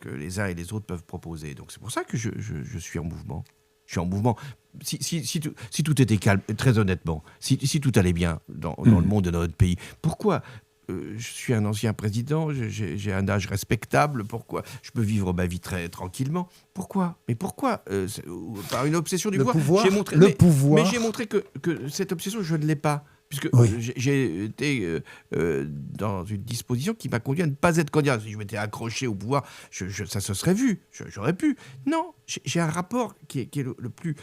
[SPEAKER 1] les uns et les autres peuvent proposer. Donc c'est pour ça que je suis en mouvement. Je suis en mouvement. Si tout était calme, très honnêtement, si tout allait bien dans le monde de notre pays, pourquoi je suis un ancien président, j'ai un âge respectable, pourquoi je peux vivre ma vie très tranquillement? Pourquoi? Mais pourquoi par une obsession du pouvoir. Mais j'ai montré que cette obsession, je ne l'ai pas. Puisque j'ai été dans une disposition qui m'a conduit à ne pas être candidat. Si je m'étais accroché au pouvoir, ça se serait vu, j'aurais pu. Non, j'ai un rapport qui est le plus,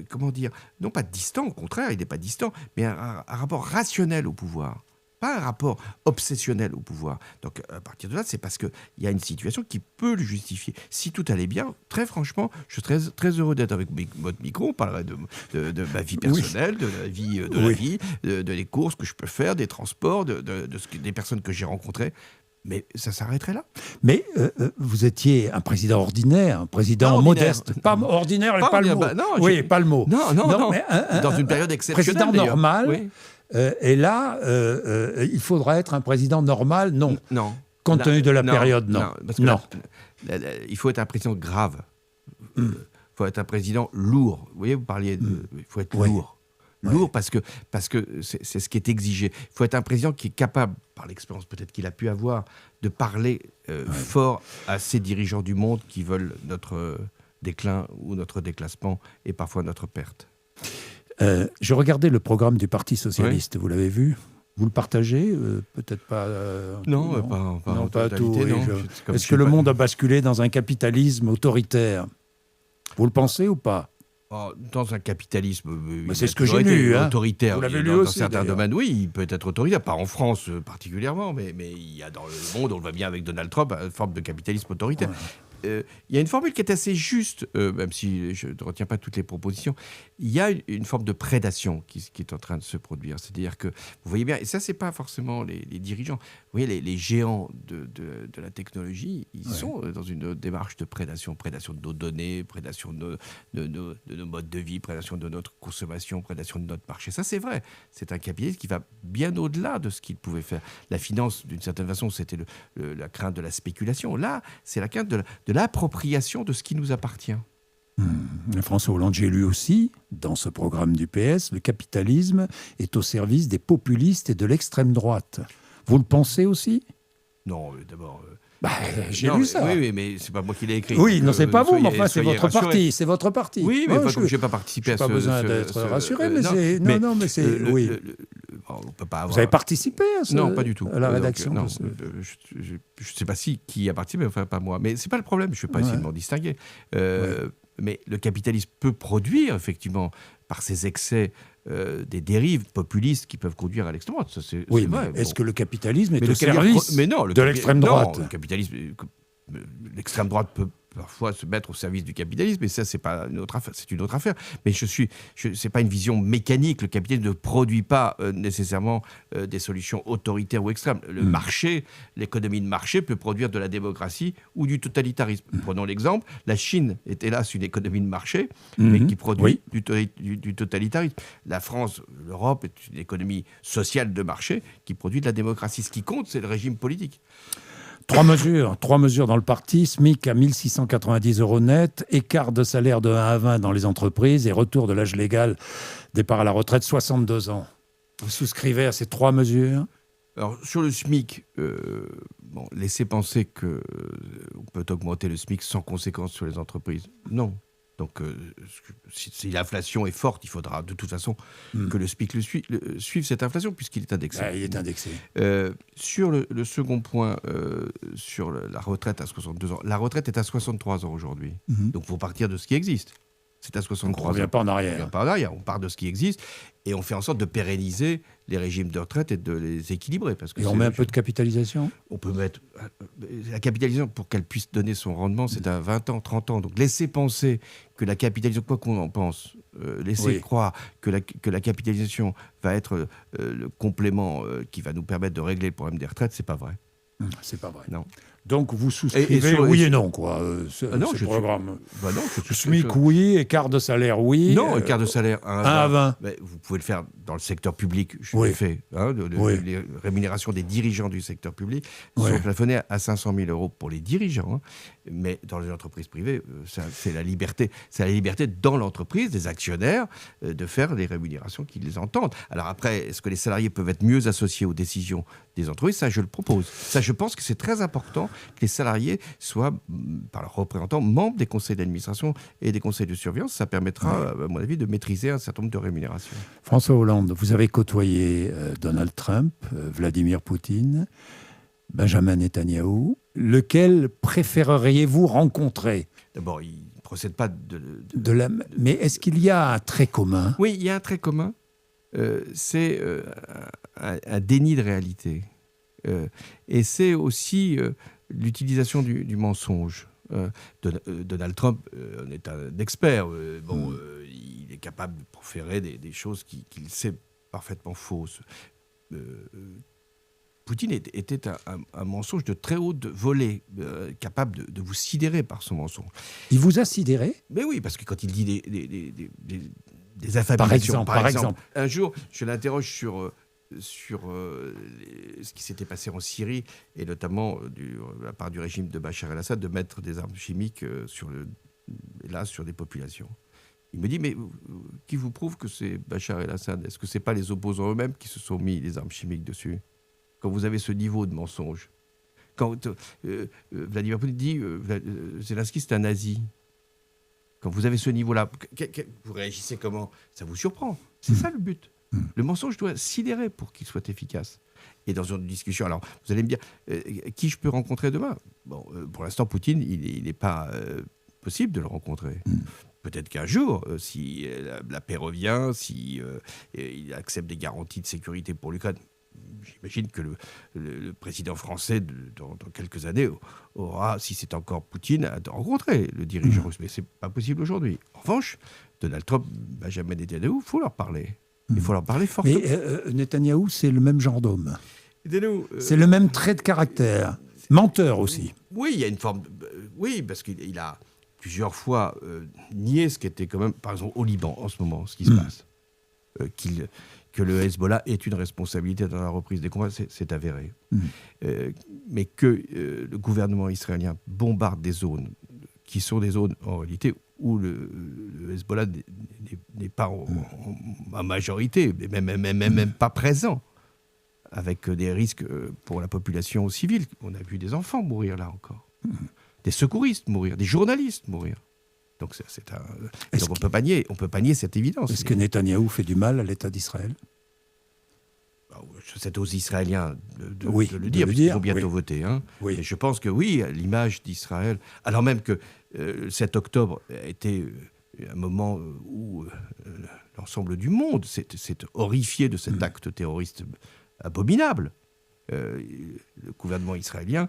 [SPEAKER 1] comment dire, non pas distant, au contraire, il n'est pas distant, mais un rapport rationnel au pouvoir. Pas un rapport obsessionnel au pouvoir. Donc, à partir de là, c'est parce qu'il y a une situation qui peut le justifier. Si tout allait bien, très franchement, je serais très, très heureux d'être avec votre micro. On parlerait de ma vie personnelle, de la vie, des courses que je peux faire, des transports, des personnes que j'ai rencontrées. Mais ça s'arrêterait là.
[SPEAKER 2] Mais vous étiez un président ordinaire, un président modeste. Pas ordinaire, pas le mot. Pas le mot.
[SPEAKER 1] Non. Mais dans une période exceptionnelle.
[SPEAKER 2] Président normal. Oui. Et là, il faudra être un président normal, non. Compte tenu de la période, non.
[SPEAKER 1] Il faut être un président grave. Il faut être un président lourd. Vous voyez, vous parliez il faut être lourd. Lourd parce que c'est ce qui est exigé. Il faut être un président qui est capable, par l'expérience peut-être qu'il a pu avoir, de parler fort à ces dirigeants du monde qui veulent notre déclin ou notre déclassement et parfois notre perte.
[SPEAKER 2] Je regardais le programme du Parti socialiste, vous l'avez vu? Vous le partagez? Peut-être pas...
[SPEAKER 1] Non, pas tout.
[SPEAKER 2] Est-ce que le monde a basculé dans un capitalisme autoritaire? Vous le pensez ou pas?
[SPEAKER 1] Dans un capitalisme
[SPEAKER 2] c'est ce que j'ai lu,
[SPEAKER 1] autoritaire.
[SPEAKER 2] Vous l'avez lu
[SPEAKER 1] dans
[SPEAKER 2] aussi,
[SPEAKER 1] certains domaines, oui, il peut être autoritaire, pas en France particulièrement, mais il y a dans le monde, on le voit bien avec Donald Trump, une forme de capitalisme autoritaire. Il y a une formule qui est assez juste, même si je ne retiens pas toutes les propositions. Il y a une forme de prédation qui est en train de se produire. C'est-à-dire que, vous voyez bien, et ça, ce n'est pas forcément les dirigeants. Vous voyez, les géants de la technologie, ils sont dans une démarche de prédation de nos données, prédation de nos modes de vie, prédation de notre consommation, prédation de notre marché. Ça, c'est vrai. C'est un capitalisme qui va bien au-delà de ce qu'il pouvait faire. La finance, d'une certaine façon, c'était la crainte de la spéculation. Là, c'est la crainte de l'appropriation de ce qui nous appartient.
[SPEAKER 2] François Hollande, j'ai lu aussi, dans ce programme du PS, le capitalisme est au service des populistes et de l'extrême droite. Vous le pensez aussi?
[SPEAKER 1] Non, d'abord...
[SPEAKER 2] j'ai lu ça.
[SPEAKER 1] Oui, mais c'est pas moi qui l'ai écrit.
[SPEAKER 2] Oui, non, c'est pas vous, mais enfin, c'est votre parti. C'est votre parti.
[SPEAKER 1] Oui, mais comme je n'ai pas participé à ce...
[SPEAKER 2] Pas besoin d'être rassuré, mais c'est... Non, mais c'est... Oui.
[SPEAKER 1] On peut pas avoir...
[SPEAKER 2] Vous avez participé à ce...
[SPEAKER 1] Non, pas du tout.
[SPEAKER 2] À la rédaction
[SPEAKER 1] non, je ne sais pas qui a participé, enfin, pas moi. Mais c'est pas le problème, je ne vais pas essayer de m'en distinguer. Mais le capitalisme peut produire, effectivement, par ses excès, des dérives populistes qui peuvent conduire à l'extrême droite. Ça, c'est vrai.
[SPEAKER 2] Est-ce que le capitalisme est au service de l'extrême droite?
[SPEAKER 1] Non, l'extrême droite peut parfois se mettre au service du capitalisme, et ça, c'est pas une autre affaire, c'est une autre affaire. Mais c'est pas une vision mécanique. Le capitalisme ne produit pas nécessairement des solutions autoritaires ou extrêmes. Le marché, l'économie de marché peut produire de la démocratie ou du totalitarisme. Prenons l'exemple, la Chine est hélas une économie de marché, mais qui produit du totalitarisme. La France, l'Europe est une économie sociale de marché qui produit de la démocratie. Ce qui compte, c'est le régime politique.
[SPEAKER 2] Trois mesures dans le parti, SMIC à 1 690 € net, écart de salaire de 1 à 20 dans les entreprises et retour de l'âge légal, départ à la retraite 62 ans. Vous souscrivez à ces 3 mesures ?
[SPEAKER 1] Alors, sur le SMIC, laissez penser qu'on peut augmenter le SMIC sans conséquence sur les entreprises. Non. Donc, si l'inflation est forte, il faudra de toute façon que le SMIC suive cette inflation, puisqu'il est indexé.
[SPEAKER 2] Il est indexé.
[SPEAKER 1] Sur le second point, sur la retraite à 62 ans, la retraite est à 63 ans aujourd'hui. Donc, il faut partir de ce qui existe. C'est à 63 ans.
[SPEAKER 2] On ne revient pas en arrière.
[SPEAKER 1] On ne revient pas en arrière. On part de ce qui existe et on fait en sorte de pérenniser les régimes de retraite et de les équilibrer. Parce que
[SPEAKER 2] et on met un peu de capitalisation ?
[SPEAKER 1] On peut mettre... La capitalisation, pour qu'elle puisse donner son rendement, c'est à 20 ans, 30 ans. Donc laissez penser que la capitalisation, quoi qu'on en pense, laissez croire que la capitalisation va être le complément qui va nous permettre de régler le problème des retraites, c'est pas vrai.
[SPEAKER 2] C'est pas vrai.
[SPEAKER 1] Non.
[SPEAKER 2] Donc vous souscrivez oui et non, quoi, ce programme. SMIC, oui, écart de salaire, oui.
[SPEAKER 1] Non, écart de salaire 1
[SPEAKER 2] à 20.
[SPEAKER 1] Vous pouvez le faire dans le secteur public, je l'ai fait. Les rémunérations des dirigeants du secteur public sont plafonnées à 500 000 € pour les dirigeants. Mais dans les entreprises privées, c'est la liberté. C'est la liberté dans l'entreprise, des actionnaires, de faire les rémunérations qu'ils les entendent. Alors après, est-ce que les salariés peuvent être mieux associés aux décisions des entreprises ? Ça, je le propose. Ça, je pense que c'est très important que les salariés soient, par leurs représentants, membres des conseils d'administration et des conseils de surveillance. Ça permettra, à mon avis, de maîtriser un certain nombre de rémunérations.
[SPEAKER 2] François Hollande, vous avez côtoyé Donald Trump, Vladimir Poutine, Benjamin Netanyahou. Lequel préféreriez-vous rencontrer ?
[SPEAKER 1] D'abord, il ne procède pas
[SPEAKER 2] Mais est-ce qu'il y a un trait commun ?
[SPEAKER 1] Oui, il y a un trait commun. C'est un déni de réalité. Et c'est aussi l'utilisation du mensonge. Donald Trump est un expert. Il est capable de proférer des choses qu'il sait parfaitement fausses. Poutine était un mensonge de très haute volée, capable de vous sidérer par son mensonge.
[SPEAKER 2] Il vous a sidéré ?
[SPEAKER 1] Mais oui, parce que quand il dit des affabulations, par exemple. Un jour, je l'interroge sur ce qui s'était passé en Syrie, et notamment de la part du régime de Bachar el-Assad, de mettre des armes chimiques sur des populations. Il me dit, mais qui vous prouve que c'est Bachar el-Assad ? Est-ce que ce n'est pas les opposants eux-mêmes qui se sont mis les armes chimiques dessus ? Quand vous avez ce niveau de mensonge, quand Vladimir Poutine dit Zelensky c'est un nazi, quand vous avez ce niveau-là, vous réagissez comment ? Ça vous surprend. C'est ça le but. Le mensonge doit sidérer pour qu'il soit efficace. Et dans une discussion, alors vous allez me dire, qui je peux rencontrer demain ? Pour l'instant, Poutine, il n'est pas possible de le rencontrer. Peut-être qu'un jour, si la paix revient, si il accepte des garanties de sécurité pour l'Ukraine, j'imagine que le président français, dans quelques années, aura, si c'est encore Poutine, à rencontrer le dirigeant russe. Mais ce n'est pas possible aujourd'hui. En revanche, Donald Trump, Benjamin Netanyahou, il faut leur parler. Il faut leur parler fortement.
[SPEAKER 2] Mais Netanyahou, c'est le même genre d'homme. C'est le même trait de caractère. Menteur aussi.
[SPEAKER 1] Oui, il y a une forme... oui, parce qu'il a plusieurs fois nié ce qui était quand même, par exemple, au Liban, en ce moment, ce qui se passe. Que le Hezbollah ait une responsabilité dans la reprise des combats, c'est avéré. Mais que le gouvernement israélien bombarde des zones qui sont des zones, en réalité, où le Hezbollah n'est pas en majorité, même pas présent, avec des risques pour la population civile. On a vu des enfants mourir là encore, des secouristes mourir, des journalistes mourir. Donc, donc on peut pas nier cette évidence.
[SPEAKER 2] Est-ce que Netanyahou fait du mal à l'État d'Israël ?
[SPEAKER 1] C'est aux Israéliens de le dire, parce qu'ils vont bientôt voter. Et je pense que oui, l'image d'Israël, alors même que le 7 octobre a été un moment où l'ensemble du monde s'est horrifié de cet acte terroriste abominable. Le gouvernement israélien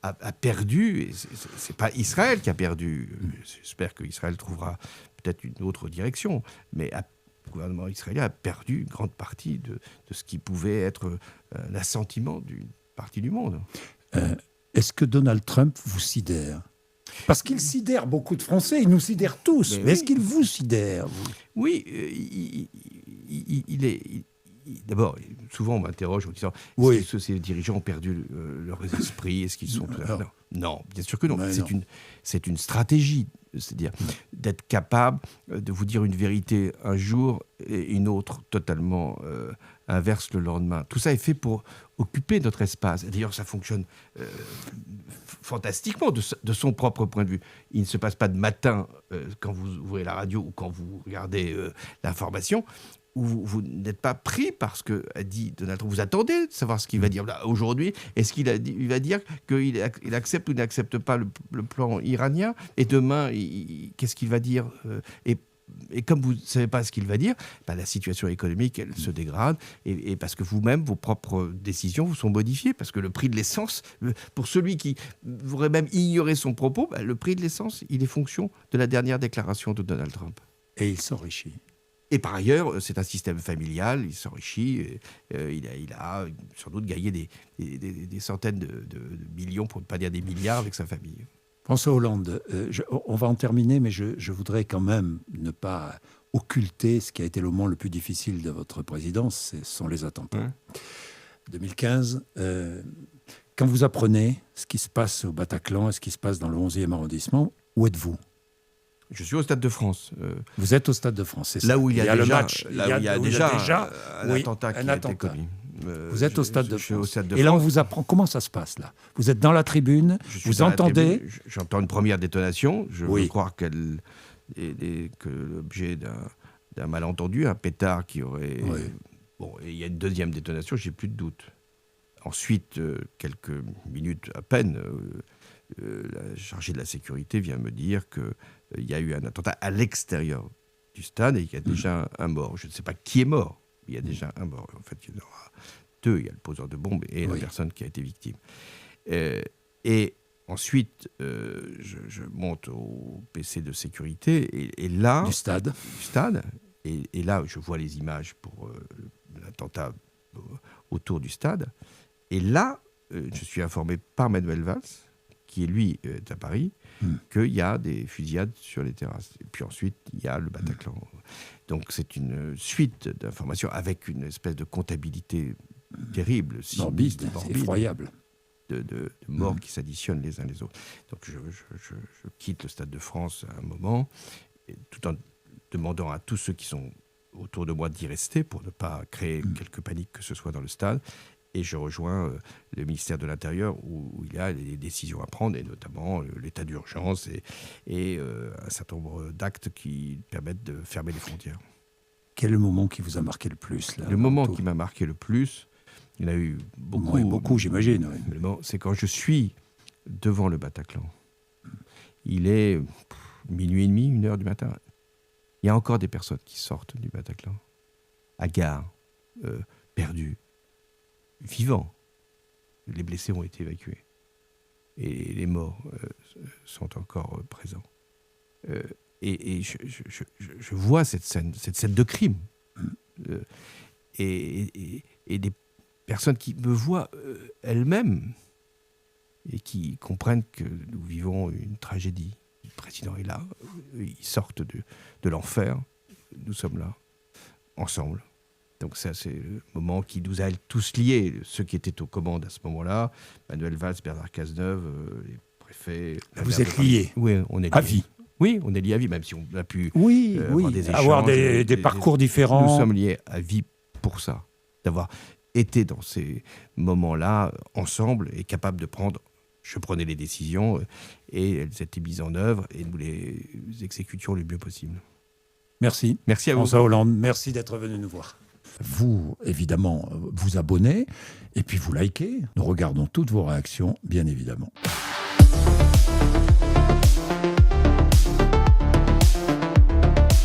[SPEAKER 1] a perdu, et c'est pas Israël qui a perdu, j'espère qu'Israël trouvera peut-être une autre direction, mais le gouvernement israélien a perdu une grande partie de ce qui pouvait être l'assentiment d'une partie du monde.
[SPEAKER 2] Est-ce que Donald Trump vous sidère ? Parce qu'il sidère beaucoup de Français, il nous sidère tous. Mais est-ce qu'il vous sidère, vous ?
[SPEAKER 1] Oui, il est... D'abord, souvent on m'interroge en disant est-ce que ces dirigeants ont perdu leur esprit ? Est-ce qu'ils sont... Non, bien sûr que non. C'est une stratégie, c'est-à-dire d'être capable de vous dire une vérité un jour et une autre totalement inverse le lendemain. Tout ça est fait pour occuper notre espace. D'ailleurs, ça fonctionne fantastiquement de son propre point de vue. Il ne se passe pas de matin quand vous ouvrez la radio ou quand vous regardez l'information où vous n'êtes pas pris parce que a dit Donald Trump. Vous attendez de savoir ce qu'il va dire. Là, aujourd'hui, est-ce qu'il va dire qu'il accepte ou n'accepte pas le plan iranien ? Et demain, qu'est-ce qu'il va dire ? Et comme vous ne savez pas ce qu'il va dire, la situation économique, elle se dégrade. Et parce que vous-même, vos propres décisions vous sont modifiées. Parce que le prix de l'essence, pour celui qui voudrait même ignorer son propos, le prix de l'essence, il est fonction de la dernière déclaration de Donald Trump.
[SPEAKER 2] Et il s'enrichit.
[SPEAKER 1] Et par ailleurs, c'est un système familial, il s'enrichit, il a sans doute gagné des centaines de millions, pour ne pas dire des milliards, avec sa famille.
[SPEAKER 2] François Hollande, on va en terminer, mais je voudrais quand même ne pas occulter ce qui a été le moment le plus difficile de votre présidence, ce sont les attentats. 2015, quand vous apprenez ce qui se passe au Bataclan et ce qui se passe dans le 11e arrondissement, où êtes-vous ?
[SPEAKER 1] Je suis au Stade de France.
[SPEAKER 2] Vous êtes au Stade de France, c'est ça.
[SPEAKER 1] Là où il y a
[SPEAKER 2] le match.
[SPEAKER 1] Là où il y a déjà un attentat qui a été commis.
[SPEAKER 2] Vous êtes au Stade de France. Et là, on vous apprend comment ça se passe, là. Vous êtes dans la tribune, vous entendez...
[SPEAKER 1] J'entends une première détonation. Je veux croire que l'objet d'un malentendu, un pétard qui aurait... Bon, et il y a une deuxième détonation, j'ai plus de doute. Ensuite, quelques minutes à peine, la chargée de la sécurité vient me dire qu'il y a eu un attentat à l'extérieur du stade et qu'il y a déjà un mort. Je ne sais pas qui est mort, il y a déjà un mort. En fait, il y en aura deux. Il y a le poseur de bombe et la personne qui a été victime. Et ensuite, je monte au PC de sécurité et là...
[SPEAKER 2] Du stade.
[SPEAKER 1] Et là, je vois les images pour l'attentat autour du stade. Et là, je suis informé par Manuel Valls, qui lui est à Paris, qu'il y a des fusillades sur les terrasses. Et puis ensuite, il y a le Bataclan. Donc c'est une suite d'informations avec une espèce de comptabilité terrible,
[SPEAKER 2] morbide, effroyable,
[SPEAKER 1] de morts qui s'additionnent les uns les autres. Donc je quitte le Stade de France à un moment, tout en demandant à tous ceux qui sont autour de moi d'y rester pour ne pas créer quelque panique que ce soit dans le stade. Et je rejoins le ministère de l'Intérieur où il y a des décisions à prendre, et notamment l'état d'urgence et un certain nombre d'actes qui permettent de fermer les frontières.
[SPEAKER 2] Quel est le moment qui vous a marqué le plus là,
[SPEAKER 1] Le moment qui m'a marqué le plus, il y en a eu beaucoup.
[SPEAKER 2] Oui, beaucoup, j'imagine. Oui.
[SPEAKER 1] C'est quand je suis devant le Bataclan. Il est minuit et demi, 1h du matin. Il y a encore des personnes qui sortent du Bataclan, hagards, perdus, vivants. Les blessés ont été évacués. Et les morts sont encore présents. Et je vois cette scène de crime. Et des personnes qui me voient elles-mêmes et qui comprennent que nous vivons une tragédie. Le président est là, ils sortent de l'enfer. Nous sommes là, ensemble. Donc ça, c'est le moment qui nous a tous liés, ceux qui étaient aux commandes à ce moment-là, Manuel Valls, Bernard Cazeneuve, les préfets...
[SPEAKER 2] Vous êtes liés.
[SPEAKER 1] Oui, on est liés.
[SPEAKER 2] À vie.
[SPEAKER 1] Oui, on est liés à vie, même si on a pu
[SPEAKER 2] avoir des parcours différents.
[SPEAKER 1] Nous sommes liés à vie pour ça, d'avoir été dans ces moments-là ensemble et capables de prendre... Je prenais les décisions et elles étaient mises en œuvre et nous les exécutions le mieux possible.
[SPEAKER 2] Merci.
[SPEAKER 1] Merci à vous.
[SPEAKER 2] François Hollande, merci d'être venu nous voir. Vous, évidemment, vous abonnez et puis vous likez. Nous regardons toutes vos réactions, bien évidemment.